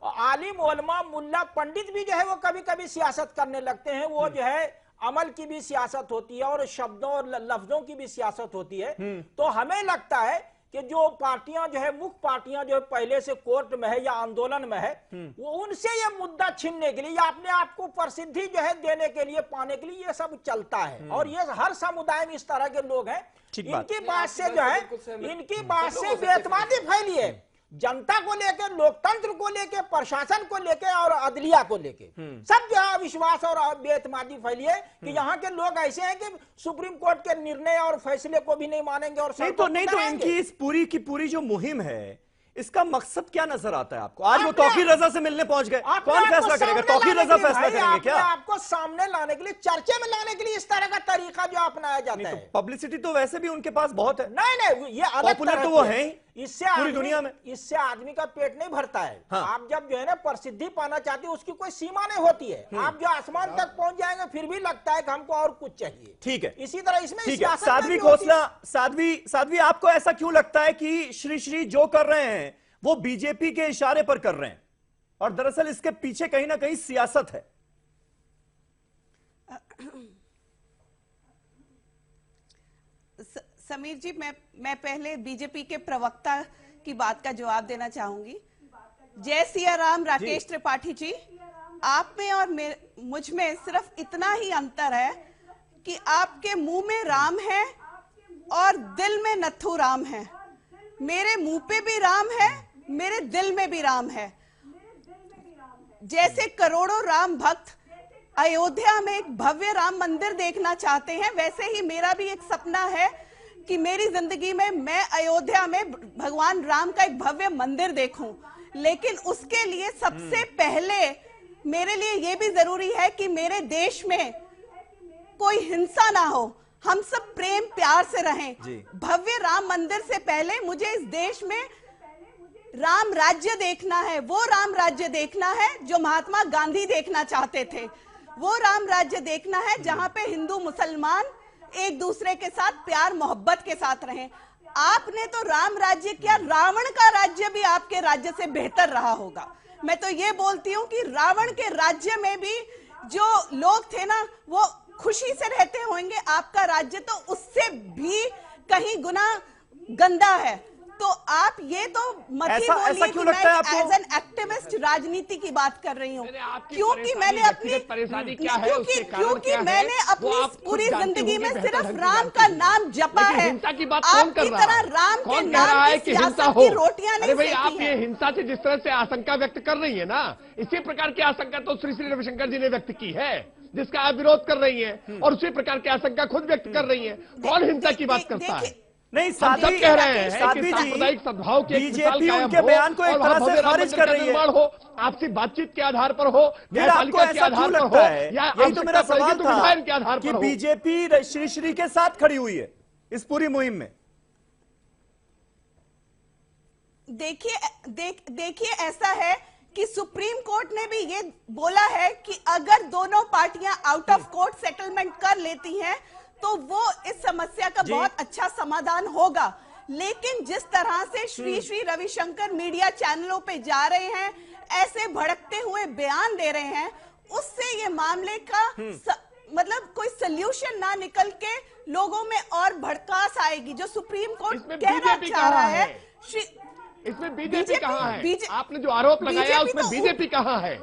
आलिम उलमा मुल्ला पंडित भी जो है वो कभी कभी सियासत करने लगते हैं। वो जो है अमल की भी सियासत होती है और शब्दों और लफ्जों की भी सियासत होती है। तो हमें लगता है कि जो पार्टियां जो है, मुख्य पार्टियां जो है पहले से कोर्ट में है या आंदोलन में है, वो उनसे ये मुद्दा छीनने के लिए या अपने आप को प्रसिद्धि जो है देने के लिए, पाने के लिए ये सब चलता है। और ये हर समुदाय में इस तरह के लोग हैं। इनकी बात से जो है, इनकी बात से बेतमादी फैली है, जनता को लेकर, लोकतंत्र को लेकर, प्रशासन को लेकर और अदलिया को लेकर सब जो है अविश्वास और बेतमादी फैली है कि यहाँ के लोग ऐसे हैं कि सुप्रीम कोर्ट के निर्णय और फैसले को भी नहीं मानेंगे। और नहीं तो इनकी इस पूरी की पूरी जो मुहिम है, इसका मकसद क्या नजर आता है आपको? आज वो तौकीर रज़ा से मिलने पहुंच गए, कौन फैसला करेगा? तौकीर रज़ा फैसला करेंगे क्या? आपको सामने लाने के लिए, चर्चे में लाने के लिए इस तरह का तरीका जो अपनाया जाता है। पब्लिसिटी तो वैसे भी उनके पास बहुत है। नहीं, ये अलग पॉपुलर तो वो है ही इससे पूरी दुनिया में। इससे आदमी का पेट नहीं भरता है। आप जब जो है ना प्रसिद्धि पाना चाहते हैं, उसकी कोई सीमा नहीं होती है। आप जो आसमान तक पहुंच जाएंगे फिर भी लगता है कि हमको और कुछ चाहिए। ठीक है, इसी तरह इसमें साध्वी खोसला, साध्वी आपको ऐसा क्यों लगता है कि श्री श्री जो कर रहे हैं वो बीजेपी के इशारे पर कर रहे हैं, और दरअसल इसके पीछे कहीं ना कहीं सियासत है? समीर जी, मैं पहले बीजेपी के प्रवक्ता की बात का जवाब देना चाहूंगी। जय सिया राम राकेश त्रिपाठी जी, आप में और मुझ में सिर्फ इतना ही अंतर है कि आपके मुंह में राम है और दिल में नथु राम है। मेरे मुंह पे भी राम है, मेरे दिल में भी राम है। जैसे करोड़ों राम भक्त अयोध्या में एक भव्य राम मंदिर देखना चाहते हैं, वैसे ही मेरा भी एक सपना है कि मेरी जिंदगी में मैं अयोध्या में भगवान राम का एक भव्य मंदिर देखूं। लेकिन उसके लिए सबसे पहले मेरे लिए यह भी जरूरी है कि मेरे देश में कोई हिंसा ना हो, हम सब प्रेम प्यार से रहें। भव्य राम मंदिर से पहले मुझे इस देश में राम राज्य देखना है। वो राम राज्य देखना है जो महात्मा गांधी देखना चाहते थे। वो राम राज्य देखना है जहां पे हिंदू मुसलमान एक दूसरे के साथ प्यार मोहब्बत के साथ रहें। आपने तो राम राज्य किया, रावण का राज्य भी आपके राज्य से बेहतर रहा होगा। मैं तो ये बोलती हूँ कि रावण के राज्य में भी जो लोग थे ना, वो खुशी से रहते होंगे। आपका राज्य तो उससे भी कहीं गुना गंदा है। तो आप ये तो मत ही बोलिए कि मैं एज एन एक्टिविस्ट राजनीति की बात कर रही हूँ, क्योंकि मैंने अपनी क्योंकि मैंने अपनी पूरी जिंदगी में सिर्फ राम का नाम जपा है। आपकी तरह राम के नाम की सियासत की रोटियां नहीं भाई, आप ये हिंसा से जिस तरह से आशंका व्यक्त कर रही है ना, इसी प्रकार की आशंका तो श्री श्री रविशंकर जी ने व्यक्त की है, जिसका आप विरोध कर रही हैं, और उसी प्रकार की आशंका खुद व्यक्त कर रही हैं। कौन हिंसा की बात करता है? नहीं, साध्वी कह रहे हैं कि सांप्रदायिक सद्भाव की बीजेपी उनके बयान को एक तरह से खारिज कर रही है। हो, आपसी बातचीत के आधार पर हो, आपको ऐसा क्यों लगता है? यही तो मेरा सवाल था कि बीजेपी श्री श्री के साथ खड़ी हुई है इस पूरी मुहिम में। देखिए ऐसा है कि सुप्रीम कोर्ट ने भी ये बोला है कि अगर दोनों पार्टियां आउट ऑफ कोर्ट सेटलमेंट कर लेती हैं तो वो इस समस्या का बहुत अच्छा समाधान होगा। लेकिन जिस तरह से श्री श्री रविशंकर मीडिया चैनलों पे जा रहे हैं, ऐसे भड़कते हुए बयान दे रहे हैं, उससे ये मामले का मतलब कोई सल्यूशन ना निकल के लोगों में और भड़कास आएगी। जो सुप्रीम कोर्ट कहना चाह रहा है, इसमें बीजेपी कहाँ है? आपने जो आरोप लगाया उसमें बीजेपी कहाँ है?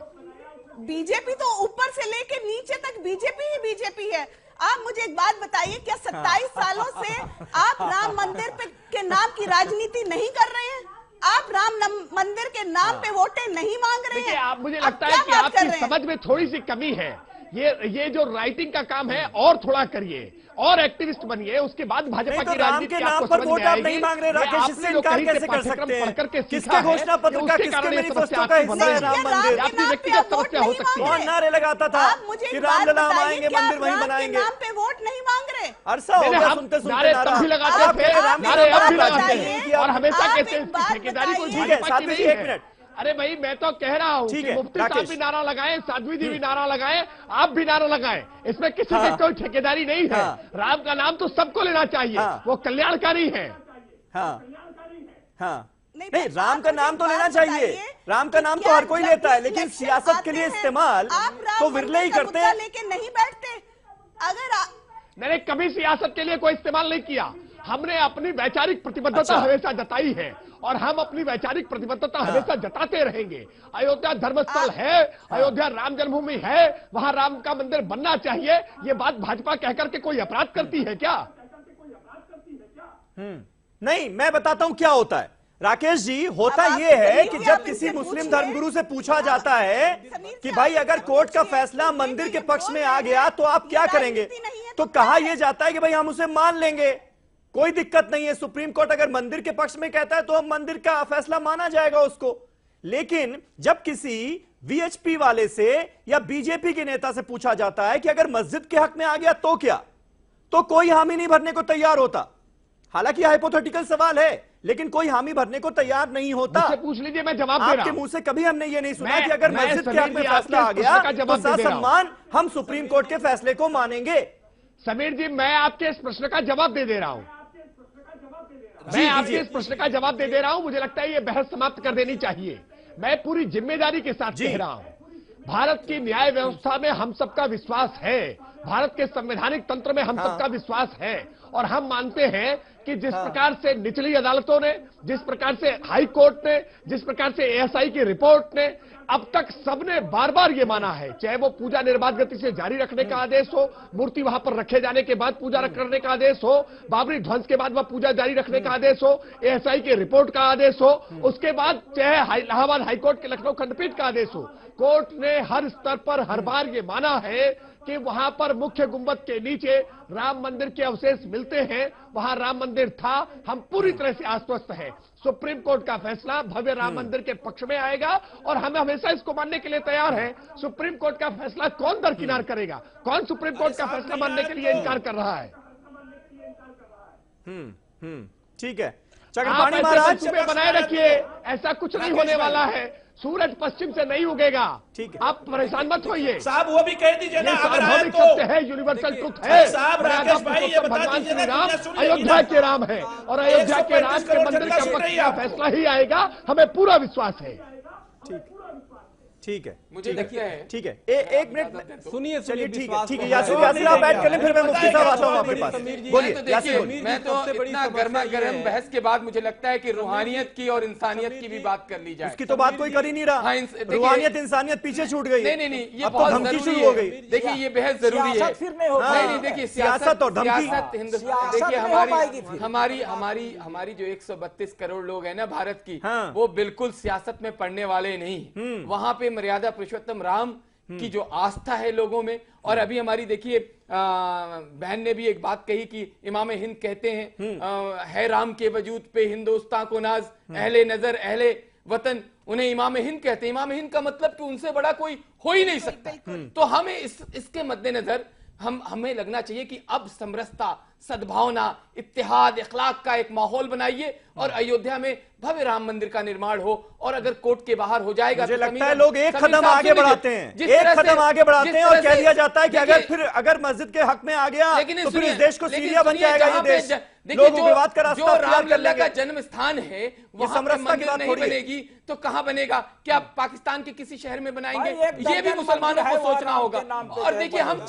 बीजेपी तो ऊपर से लेके नीचे तक बीजेपी ही बीजेपी है। आप मुझे एक बात बताइए, क्या 27 सालों से आप राम मंदिर के नाम की राजनीति नहीं कर रहे हैं? आप राम मंदिर के नाम पे वोटें नहीं मांग रहे हैं? आप मुझे लगता है कि आपकी समझ में थोड़ी सी कमी है। ये जो राइटिंग का काम है और थोड़ा करिए और एक्टिविस्ट बनिए, उसके बाद भाजपा की राजनीति आपको समझ में आएगी। नहीं मांग रहे राकेश, इससे इनकार कैसे कर सकते हैं? किसके घोषणा पत्र का, किसके मैनिफेस्टो का हिस्सा है राम मंदिर? आपकी व्यक्तिगत समस्या हो सकती है। कौन नारे लगाता था कि रामलला हम आएंगे, मंदिर वहीं बनाएंगे? नाम पे वोट नहीं मांग रहे। अरसा हो गया सुनते नारे तब भी लगाते थे, नारे अब भी लगाते हैं और हमेशा कहते हैं इसकी ठेकेदारी कोई भाजपा की नहीं है। अरे भाई मैं तो कह रहा हूँ कि मुफ्ती साहब भी नारा लगाए, साध्वी जी भी नारा लगाए, आप भी नारा लगाए, इसमें किसी की कोई ठेकेदारी नहीं है। राम का नाम तो सबको लेना चाहिए, वो कल्याणकारी है। नहीं, राम का नाम तो लेना चाहिए, राम का नाम तो हर कोई लेता है, लेकिन सियासत के लिए इस्तेमाल तो विरले ही करते हैं। लेके नहीं बैठते। अगर मैंने कभी सियासत के लिए कोई इस्तेमाल नहीं किया। हमने अपनी वैचारिक प्रतिबद्धता हमेशा जताई है और हम अपनी वैचारिक प्रतिबद्धता हमेशा जताते रहेंगे। अयोध्या धर्मस्थल है, अयोध्या राम जन्मभूमि है, वहां राम का मंदिर बनना चाहिए। ये बात भाजपा कहकर के कोई अपराध करती है क्या? नहीं, मैं बताता हूं क्या होता है राकेश जी। होता यह है कि जब किसी मुस्लिम धर्मगुरु से पूछा जाता है कि भाई अगर कोर्ट का फैसला मंदिर के पक्ष में आ गया तो आप क्या करेंगे, तो कहा यह जाता है कि भाई हम उसे मान लेंगे, कोई दिक्कत नहीं है। सुप्रीम कोर्ट अगर मंदिर के पक्ष में कहता है तो हम मंदिर का फैसला माना जाएगा उसको। लेकिन जब किसी वीएचपी वाले से या बीजेपी के नेता से पूछा जाता है कि अगर मस्जिद के हक में आ गया तो क्या, तो कोई हामी नहीं भरने को तैयार होता। हालांकि हाइपोथेटिकल सवाल है, लेकिन कोई हामी भरने को तैयार नहीं होता। पूछ लीजिए, मैं जवाब दे रहा हूं। आपके मुंह से कभी हमने ये नहीं सुना कि अगर मस्जिद के हक में फैसला आ गया तो ससम्मान हम सुप्रीम कोर्ट के फैसले को मानेंगे। समीर जी, मैं आपके इस प्रश्न का जवाब दे रहा हूं। मैं आपके इस प्रश्न का जवाब दे रहा हूं। मुझे लगता है ये बहस समाप्त कर देनी चाहिए। मैं पूरी जिम्मेदारी के साथ कह रहा हूं। भारत की न्याय व्यवस्था में हम सबका विश्वास है, भारत के संवैधानिक तंत्र में हम सबका विश्वास है और हम मानते हैं कि जिस प्रकार से निचली अदालतों ने, जिस प्रकार से हाई कोर्ट ने, जिस प्रकार से एएसआई की रिपोर्ट ने, अब तक सबने बार बार ये माना है, चाहे वो पूजा निर्बाध गति से जारी रखने का आदेश हो, मूर्ति वहां पर रखे जाने के बाद पूजा करने का आदेश हो, बाबरी ध्वंस के बाद वह पूजा जारी रखने का आदेश हो, एएसआई की रिपोर्ट का आदेश हो, उसके बाद चाहे इलाहाबाद हाईकोर्ट के लखनऊ खंडपीठ का आदेश हो, कोर्ट ने हर स्तर पर हर बार ये माना है कि वहां पर मुख्य गुंबद के नीचे राम मंदिर के अवशेष मिलते हैं, वहां राम मंदिर था। हम पूरी तरह से आश्वस्त हैं। सुप्रीम कोर्ट का फैसला भव्य राम मंदिर के पक्ष में आएगा और हम हमेशा इसको मानने के लिए तैयार हैं। सुप्रीम कोर्ट का फैसला कौन दरकिनार करेगा? कौन सुप्रीम कोर्ट का फैसला मानने के लिए इनकार कर रहा है? ठीक है, चक्रपाणी महाराज बनाए रखिए, ऐसा कुछ नहीं होने वाला है। सूरज पश्चिम से नहीं उगेगा। ठीक है, आप परेशान मत होइए साहब। वो भी कह दीजिए ना, सार्वभौमिक सत्य है, यूनिवर्सल ट्रुथ है। साहब राकेश भाई ये बता भगवान दीजिए श्री ना, राम अयोध्या के राम है और अयोध्या के राम के मंदिर का पक्ष का फैसला ही आएगा, हमें पूरा विश्वास है। ठीक है, मुझे लगता है, ठीक है, एक मिनट सुनिए, चलिए, ठीक है, ठीक है। यासिर आप बैठ कर लें, फिर मैं मुफ्ती साहब आता हूं आपके पास। बोलिए, मैं तो इतना गर्मा गर्म बहस के बाद मुझे लगता है कि रूहानियत की और इंसानियत की भी बात कर ली जाए। उसकी तो बात कोई कर ही नहीं रहा। रूहानियत इंसानियत पीछे छूट गई। नहीं, ये बहुत धमकी शुरू हो गई। देखिए ये बहस जरूरी है। नहीं, देखिए सियासत और धमकी, देखिए हमारी जो 132 करोड़ लोग हैं ना भारत की, वो बिल्कुल सियासत में पढ़ने वाले नहीं। वहां पे मर्यादा पुरुषोत्तम राम की जो आस्था है लोगों में। और अभी हमारी देखिए बहन ने भी एक बात कही कि इमाम हिंद कहते हैं है राम के वजूद पे हिंदुस्तान को नाज, अहले नजर अहले वतन उन्हें इमाम हिंद कहते हैं। इमाम हिंद का मतलब कि उनसे बड़ा कोई हो ही नहीं सकता। तो हमें इसके मद्देनजर हमें लगना चाहिए कि अब समरसता, सद्भावना, इत्तेहाद, इखलाक का एक माहौल बनाइए और अयोध्या में भव्य राम मंदिर का निर्माण हो। और अगर कोर्ट के बाहर हो जाएगा मुझे लगता है लोग एक कदम आगे बढ़ाते हैं, एक कदम आगे बढ़ाते हैं और कह दिया जाता है कि अगर मस्जिद के हक में आ गया तो फिर इस देश को सीरिया बन जाएगा। ये देश लोग विवाद का रास्ता राम लल्ला का जन्म स्थान है, वहां पर मंदिर नहीं बनेगी तो कहां बनेगा? क्या पाकिस्तान के किसी शहर में बनाएंगे? ये भी मुसलमानों को सोचना होगा। और देखिए हम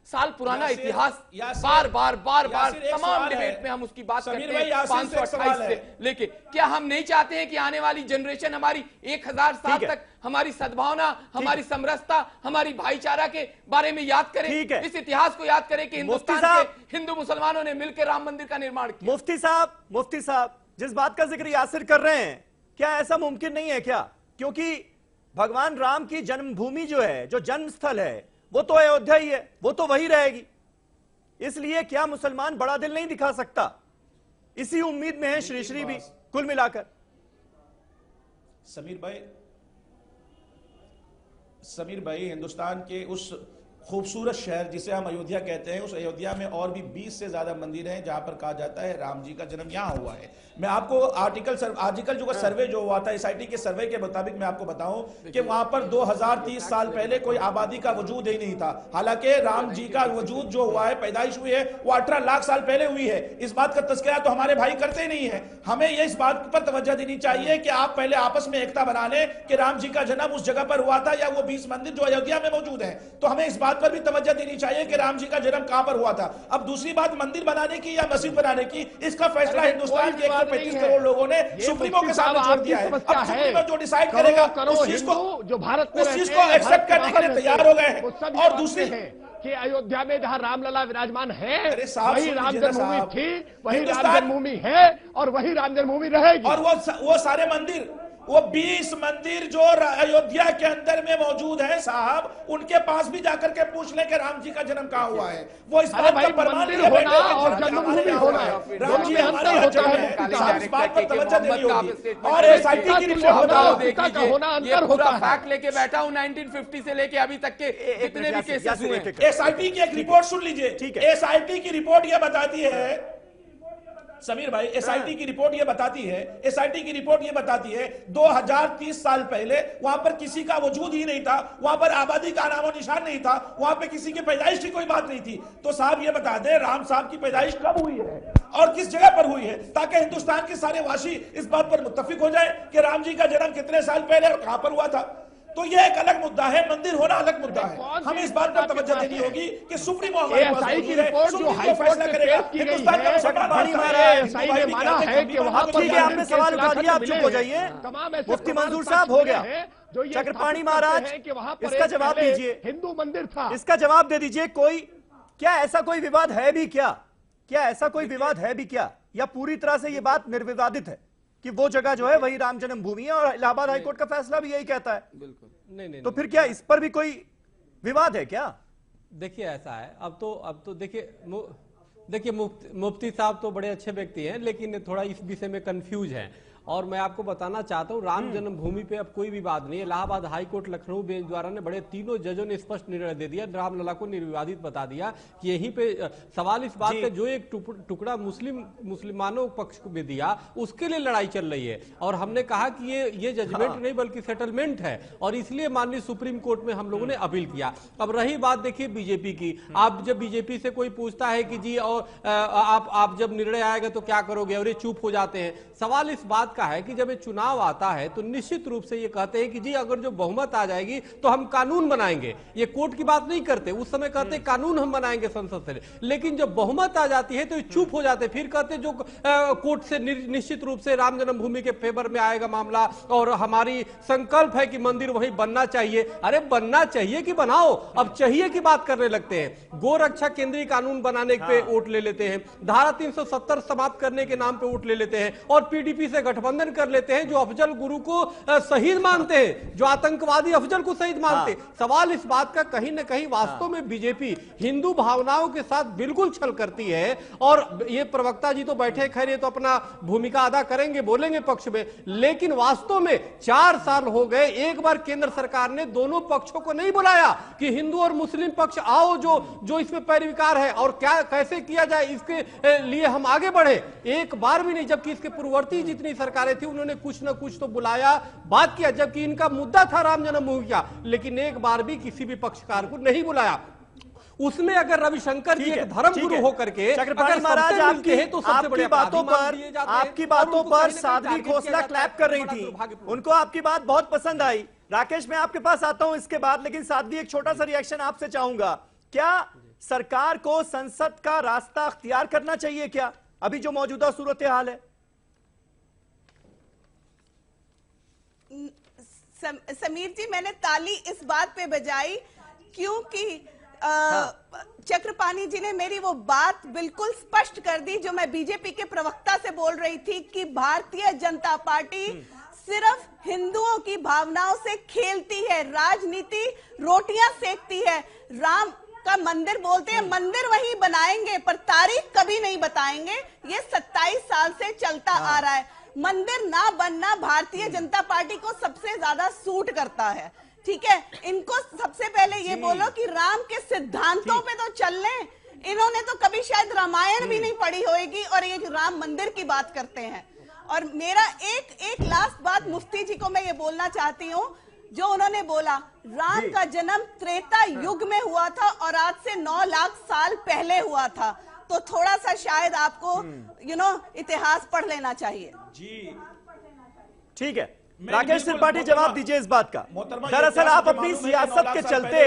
साल पुराना यासिर, इतिहास यासिर, बार बार यासिर, एक तमाम सवाल डिबेट है। में हम उसकी बात समीर करते भाई, हैं यासिर से एक 528 सवाल से है। लेके। क्या हम नहीं चाहते हैं कि आने वाली जनरेशन हमारी 1000 साल तक हमारी सद्भावना, हमारी समरसता, हमारी भाईचारा के बारे में याद करें? ठीक है। इस इतिहास को याद करें कि हिंदुस्तान के हिंदू मुसलमानों ने मिलकर राम मंदिर का निर्माण किया। मुफ्ती साहब जिस बात का जिक्र यासिर कर रहे हैं, क्या ऐसा मुमकिन नहीं है क्या? क्योंकि भगवान राम की जन्मभूमि जो है, जो जन्म स्थल है, वो तो अयोध्या ही है, वो तो वही रहेगी। इसलिए क्या मुसलमान बड़ा दिल नहीं दिखा सकता? इसी उम्मीद में है श्री श्री भी कुल मिलाकर। समीर भाई, हिंदुस्तान के उस खूबसूरत शहर जिसे हम अयोध्या कहते हैं, उस अयोध्या में और भी 20 से ज्यादा मंदिर हैं जहां पर कहा जाता है राम जी का जन्म यहां हुआ है। मैं आपको आर्टिकल जो सर्वे जो हुआ था एसआईटी के सर्वे के मुताबिक मैं आपको बताऊं कि वहां पर 2030 साल पहले कोई आबादी का वजूद ही नहीं था। हालांकि राम जी का वजूद जो हुआ है, पैदाइश हुई है, वो 18 लाख साल पहले हुई है। इस बात का तस्करा तो हमारे भाई करते ही नहीं है। हमें ये इस बात पर तवज्जो देनी चाहिए कि आप पहले आपस में एकता बना लें कि राम जी का जन्म उस जगह पर हुआ था या वो 20 मंदिर जो अयोध्या में मौजूद है। तो हमें इस बात पर भी तवज्जो देनी चाहिए कि राम जी का जन्म कहां पर हुआ था। अब दूसरी बात मंदिर बनाने की या मस्जिद बनाने की, इसका फैसला हिंदुस्तान के 135 करोड़ लोगों ने सुप्रीमो के सामने छोड़ दिया है। अब सुप्रीमो जो डिसाइड करेगा उस चीज को जो भारत में उस चीज को एक्सेप्ट करने के लिए तैयार हो गए हैं। और दूसरी कि अयोध्या में जहां रामलला विराजमान है साहब, वही राम सुन लीजिए ना जन्मभूमि साहब। थी, वही राम जन्मभूमि है और वही राम जन्मभूमि रहेगी। और वो सारे मंदिर, वो 20 मंदिर जो अयोध्या के अंदर में मौजूद है साहब, उनके पास भी जाकर के पूछ लें कि राम जी का जन्म कहां हुआ है। वो इस बात का प्रमाण मंदिर होना और जन्मभूमि होना राम जी हमारे यहाँ होता जन्मे हैं। साहब इस बात पर तवज्जो देनी होगी। और एसआईटी की रिपोर्ट ये पूरा फैक्ट लेके बैठा हूं 1950 से लेके अभी तक के जितने भी केसेस हुए हैं। एसआईटी की एक रिपोर्ट सुन लीजिए। ठीक है, एसआईटी की रिपोर्ट ये बताती है समीर भाई, एसआईटी की रिपोर्ट ये बताती है 2030 साल पहले वहां पर किसी का वजूद ही नहीं था, वहां पर आबादी का नामो निशान नहीं था, वहां पे किसी की पैदाइश की कोई बात नहीं थी। तो साहब ये बता दें राम साहब की पैदाइश कब हुई है और किस जगह पर हुई है, ताकि हिंदुस्तान के सारे वासी इस बात पर मुत्तफिक हो जाए कि राम जी का जन्म कितने साल पहले और कहां पर हुआ था। तो ये एक अलग मुद्दा है, मंदिर होना अलग मुद्दा है। हमें इस बात पर तवज्जो देनी होगी कि सुप्रीमो हमारे पास मौजूद है, सुप्रीम फैसला करेगा। हिंदुस्तान का चक्रपाणी आप चुप हो जाइए। मुफ्ती मंजूर साहब हो गया। चक्रपाणी महाराज इसका जवाब दीजिए, हिंदू मंदिर था, इसका जवाब दे दीजिए। क्या ऐसा कोई विवाद है भी क्या? या पूरी तरह से ये बात निर्विवादित है कि वो जगह जो है वही राम जन्मभूमि है और इलाहाबाद हाईकोर्ट का फैसला भी यही कहता है? बिल्कुल नहीं। तो फिर क्या इस पर भी कोई विवाद है क्या? देखिए ऐसा है, अब तो देखिए मुफ्ती साहब तो बड़े अच्छे व्यक्ति हैं, लेकिन थोड़ा इस विषय में कंफ्यूज हैं। और मैं आपको बताना चाहता हूं राम जन्मभूमि पे अब कोई विवाद नहीं है। इलाहाबाद हाईकोर्ट लखनऊ बेंच द्वारा ने बड़े तीनों जजों ने स्पष्ट निर्णय दे दिया, रामलला को निर्विवादित बता दिया कि यहीं पे सवाल इस बात का जो एक टुकड़ा मुसलमानों पक्ष को भी दिया उसके लिए लड़ाई चल रही है। और हमने कहा कि ये जजमेंट नहीं बल्कि सेटलमेंट है और इसलिए माननीय सुप्रीम कोर्ट में हम लोगों ने अपील किया। अब रही बात देखिए बीजेपी की, आप जब बीजेपी से कोई पूछता है कि जी और आप जब निर्णय आएगा तो क्या करोगे और ये चुप हो जाते हैं। सवाल इस बात का है कि जब ये चुनाव आता है तो निश्चित रूप से ये कहते हैं कि जी अगर जो बहुमत आ जाएगी तो हम कानून बनाएंगे। ये कोर्ट की बात नहीं करते, उस समय कहते कानून हम बनाएंगे संसद से, लेकिन जब बहुमत आ जाती है तो ये चुप हो जाते, फिर कहते जो कोर्ट से निश्चित रूप से राम जन्मभूमि के फेवर में आएगा मामला और हमारी संकल्प है कि मंदिर वहीं बनना चाहिए। अरे बनना चाहिए कि बनाओ, अब चाहिए की बात करने लगते हैं। गोरक्षा केंद्रीय कानून बनाने पे वोट ले लेते हैं, धारा 370 समाप्त करने के नाम पे वोट ले लेते हैं और पीडीपी से गठबंधन कर लेते हैं, जो अफजल गुरु को शहीद मानते हैं, जो आतंकवादी अफजल को शहीद मानते हैं। सवाल इस बात का कहीं ना कहीं वास्तव में बीजेपी हिंदू भावनाओं के साथ बिल्कुल छल करती है। और ये प्रवक्ता जी तो बैठे, खैर ये तो अपना भूमिका अदा करेंगे, बोलेंगे पक्ष में, लेकिन वास्तव में 4 साल हो गए, एक बार केंद्र सरकार ने दोनों पक्षों को नहीं बुलाया कि हिंदू और मुस्लिम पक्ष आओ, जो इसमें पैरविकार है और क्या कैसे किया जाए इसके लिए हम आगे बढ़े, एक बार भी नहीं। जबकि इसके पूर्ववर्ती जितनी सरकारें थी उन्होंने कुछ ना कुछ तो बुलाया, बात किया, जबकि इनका मुद्दा था राम जन्मभूमि का, लेकिन एक बार भी किसी भी पक्षकार को नहीं बुलाया। उसमें अगर रविशंकर जी एक धर्म गुरु होकर के चक्रपाणी महाराज आपकी बातों पर साध्वी खोसला क्लैप कर रही थी, उनको आपकी बात बहुत पसंद आई। राकेश मैं आपके पास आता हूं इसके बाद, लेकिन साध्वी एक छोटा सा रिएक्शन आपसे चाहूंगा। क्या सरकार को संसद का रास्ता अख्तियार करना चाहिए क्या, अभी जो मौजूदा सूरत हाल है? समीर जी, मैंने ताली इस बात पे बजाई क्योंकि चक्रपाणी जी ने मेरी वो बात बिल्कुल स्पष्ट कर दी जो मैं बीजेपी के प्रवक्ता से बोल रही थी कि भारतीय जनता पार्टी सिर्फ हिंदुओं की भावनाओं से खेलती है, राजनीति रोटियां सेकती है। राम का मंदिर बोलते हैं, मंदिर वही बनाएंगे पर तारीख कभी नहीं बताएंगे। ये 27 साल से चलता आ रहा है। मंदिर ना बनना भारतीय जनता पार्टी को सबसे ज्यादा सूट करता है, ठीक है। इनको सबसे पहले ये बोलो कि राम के सिद्धांतों पे तो चल लें। इन्होंने तो कभी शायद रामायण भी नहीं पढ़ी होगी और ये राम मंदिर की बात करते हैं। और मेरा एक लास्ट बात मुफ्ती जी को मैं ये बोलना चाहती हूँ, जो उन्होंने बोला राम का जन्म त्रेता युग में हुआ था और आज से 9 लाख साल पहले हुआ था, तो थोड़ा सा शायद आपको इतिहास पढ़ लेना चाहिए। जी ठीक है, राकेश त्रिपाठी जवाब दीजिए इस बात का। दरअसल आप अपनी सियासत के चलते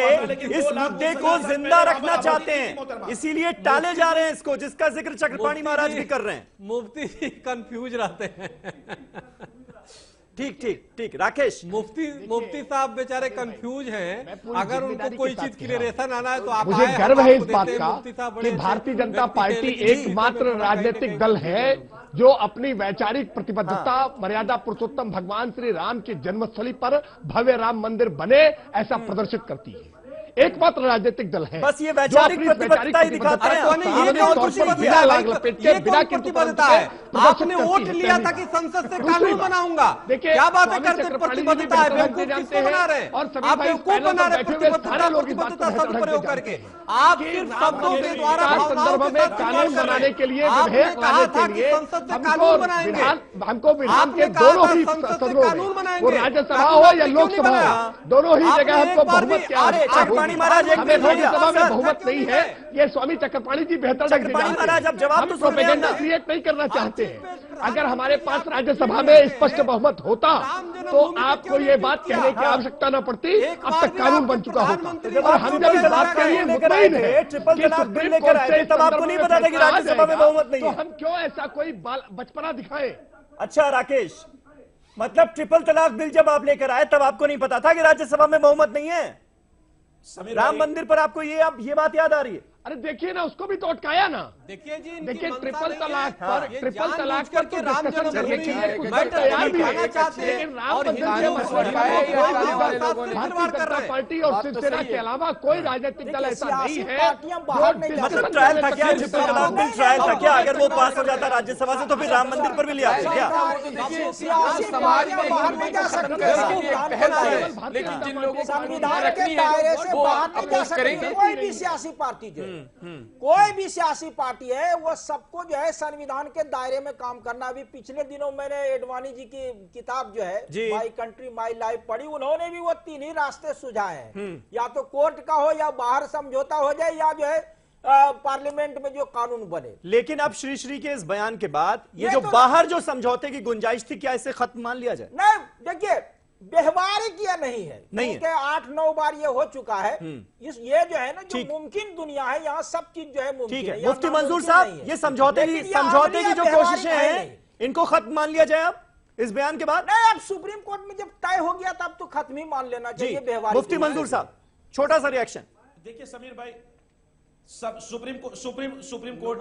इस मुद्दे को जिंदा रखना चाहते हैं, इसीलिए टाले जा रहे हैं इसको, जिसका जिक्र चक्रपाणी महाराज भी कर रहे हैं। मुफ्ती कंफ्यूज रहते हैं। ठीक राकेश, मुफ्ती साहब बेचारे कंफ्यूज हैं। अगर उनको कोई चीज क्लियरेशन आना है तो आप मुझे गर्व है इस बात का कि भारतीय जनता पार्टी एकमात्र राजनीतिक दल है जो अपनी वैचारिक प्रतिबद्धता मर्यादा पुरुषोत्तम भगवान श्री राम की जन्मस्थली पर भव्य राम मंदिर बने ऐसा प्रदर्शित करती है। एकमात्र राजनीतिक दल है बस ये वैचारिक प्रतिबद्धता ही दिखाते हैं। बिना लाग लपेट के बिना प्रतिबद्धता है। आपने वोट लिया था कि संसद से कानून बनाऊंगा, देखिए क्या बातें करते प्रतिबद्धता है, बेवकूफ किसको बना रहे हैं और आप बेवकूफ बना रहे प्रतिबद्धता सदुपयोग करके। आप सिर्फ शब्दों के द्वारा संदर्भ में कानून बनाने के लिए विधेयक लाने के लिए हमको विधान के दोनों ही सदनों में, वो राज्यसभा हो या लोकसभा हो, दोनों ही जगह हमको बहुमत के चक्रपाणी महाराज एक मिनट हो गया, सभा में बहुमत नहीं है, ये स्वामी चक्रपाणी जी बेहतर चक्रपाणी महाराज अब जवाब तो प्रोपेगेंडा क्रिएट नहीं करना चाहते हैं। अगर हमारे पास राज्यसभा में स्पष्ट बहुमत होता तो आपको ये बात कहने की आवश्यकता न पड़ती, अब तक कानून बन चुका होता। और हम जब इस बात के लिए मुतमईन हैं कि सुप्रीम कोर्ट से तब आपको नहीं पता था कि राज्यसभा में बहुमत नहीं है, तो हम क्यों ऐसा कोई बचपना दिखाएं? अच्छा राकेश, मतलब ट्रिपल तलाक बिल जब आप लेकर आए तब आपको नहीं पता था कि राज्यसभा में बहुमत नहीं है? राम मंदिर पर आपको ये बात याद आ रही है? अरे देखिए ना, उसको भी तो अटकाया ना। देखिए जी, ट्रिपल तलाक पर तो राम करने के लिए कुछ तैयार भी है, लेकिन राम पार्टी और शिवसेना के अलावा कोई राजनीतिक दल ऐसा नहीं है। मतलब ट्रायल था क्या? ट्रिपल तलाक बिल ट्रायल था क्या? अगर वो पास हो जाता राज्यसभा से तो फिर राम मंदिर पर भी ले आते क्या? समाज में लेकिन जिन लोगों को संविधान के दायरे से बाहर नहीं जा सकते। कोई भी सियासी पार्टी जो कोई भी सियासी पार्टी है वो सबको जो है संविधान के दायरे में काम करना। अभी पिछले दिनों मैंने एडवाणी जी की किताब जो है माई कंट्री माई लाइफ पढ़ी, उन्होंने भी वो 3 ही रास्ते सुझाए हैं, या तो कोर्ट का हो या बाहर समझौता हो जाए या जो है पार्लियामेंट में जो कानून बने। लेकिन अब श्री के इस बयान के बाद ये जो बाहर जो समझौते की गुंजाइश थी, क्या इसे खत्म मान लिया जाए? नहीं, देखिए व्यवहारिक यह नहीं है, नहीं है। 8-9 बार ये हो चुका है। ये जो है ना, जो मुमकिन दुनिया है, यहाँ सब चीज जो है मुमकिन है। मुफ्ती मंजूर साहब, ये समझौते की जो कोशिशें हैं, इनको खत्म मान लिया जाए अब इस बयान के बाद? नहीं, अब सुप्रीम कोर्ट में जब तय हो गया तब तो खत्म ही मान लेना चाहिए व्यवहारिक। मुफ्ती मंजूर साहब, छोटा सा रिएक्शन। देखिए समीर भाई, सुप्रीम कोर्ट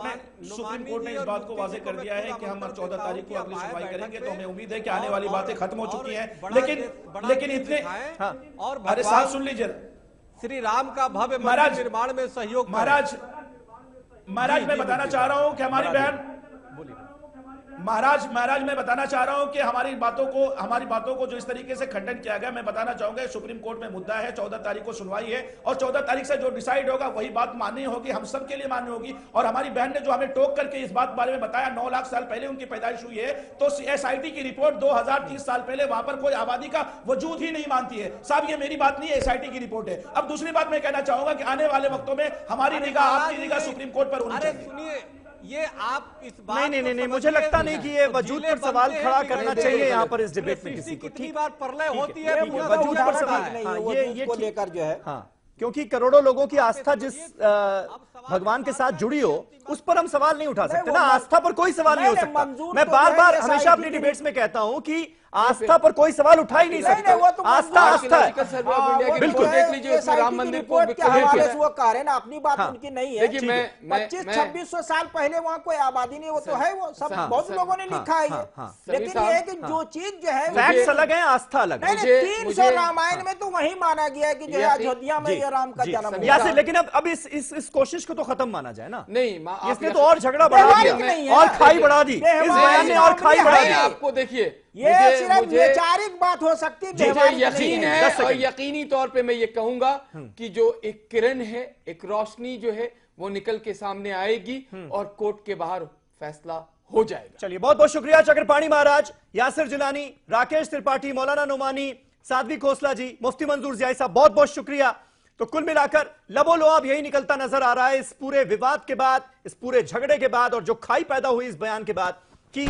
ने इस बात को वाजे कर दिया है कि हम 14 तारीख को अगली सुनवाई करेंगे, तो हमें उम्मीद है कि आने वाली बातें खत्म हो चुकी हैं। लेकिन इतने और अरे साथ सुन लीजिए, श्री राम का भव्य मंदिर निर्माण में सहयोग। महाराज मैं बताना चाह रहा हूं कि हमारी बहन महाराज मैं बताना चाह रहा हूं कि हमारी बातों को जो इस तरीके से खंडन किया गया, मैं बताना चाहूंगा सुप्रीम कोर्ट में मुद्दा है, 14 तारीख को सुनवाई है और 14 तारीख से जो डिसाइड होगा वही बात माननी होगी, हम सब के लिए माननी होगी। और हमारी बहन ने जो हमें टोक करके इस बात बारे में बताया, 9 लाख साल पहले उनकी पैदाइश हुई है, तो SIT की रिपोर्ट 2030 साल पहले वहां पर कोई आबादी का वजूद ही नहीं मानती है। साहब, ये मेरी बात नहीं है, SIT की रिपोर्ट है। अब दूसरी बात मैं कहना चाहूंगा कि आने वाले वक्तों में हमारी निगाह, आपकी निगाह सुप्रीम कोर्ट पर होनी चाहिए। सुनिए, ये आप इस बात नहीं, मुझे लगता नहीं कि ये वजूद पर सवाल खड़ा करना चाहिए यहाँ पर इस डिबेट में किसी को। कितनी बार प्रलय होती है, वजूद पर सवाल नहीं, ये को लेकर जो है क्योंकि करोड़ों लोगों की आस्था जिस भगवान के साथ जुड़ी हो उस पर हम सवाल नहीं उठा सकते ना। आस्था पर कोई सवाल नहीं हो सकता। मैं बार बार हमेशा अपनी डिबेट्स में कहता हूं कि आस्था पर कोई सवाल उठा ही नहीं सकता। आस्था आस्था है। बिल्कुल देख लीजिए, उसमें राम मंदिर को के हवाले से वो कह रहे हैं ना, अपनी बात उनकी नहीं है। देखिए मैं 2500-2600 साल पहले वहाँ कोई आबादी नहीं, वो तो है, वो सब बहुत लोगों ने लिखा है ये। लेकिन ये है कि जो चीज जो है फैक्ट्स अलग है, आस्था अलग है। 300 रामायण में तो वही माना गया है कि जो है अयोध्या में ये राम का जन्म हुआ। यासिर, लेकिन अब इस कोशिश को तो खत्म माना जाए ना। नहीं, इसने तो और झगड़ा बढ़ा दिया और खाई बढ़ा दी। इस बयान ने और खाई बढ़ा दी। आपको देखिए, ये सिर्फ वैचारिक बात हो सकती है, मुझे यकीन है और यकीनी तौर पे मैं ये कहूंगा कि जो एक किरण है, एक रोशनी जो है वो निकल के सामने आएगी और कोर्ट के बाहर फैसला हो जाएगा। चलिए, बहुत बहुत शुक्रिया चक्रपाणी महाराज, यासिर जिलानी, राकेश त्रिपाठी, मौलाना नुमानी, साध्वी खोसला जी, मुफ्ती मंजूर जियाई साहब, बहुत बहुत शुक्रिया। तो कुल मिलाकर लबोलुआब यही निकलता नजर आ रहा है इस पूरे विवाद के बाद, इस पूरे झगड़े के बाद और जो खाई पैदा हुई इस बयान के बाद कि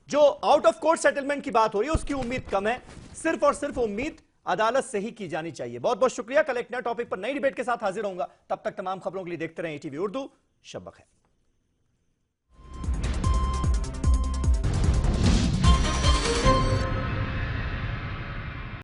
जो आउट ऑफ कोर्ट सेटलमेंट की बात हो रही है उसकी उम्मीद कम है। सिर्फ और सिर्फ उम्मीद अदालत से ही की जानी चाहिए। बहुत बहुत शुक्रिया। कल एक नए टॉपिक पर नई डिबेट के साथ हाजिर होऊंगा। तब तक तमाम खबरों के लिए देखते रहें ATV उर्दू। शब बखैर।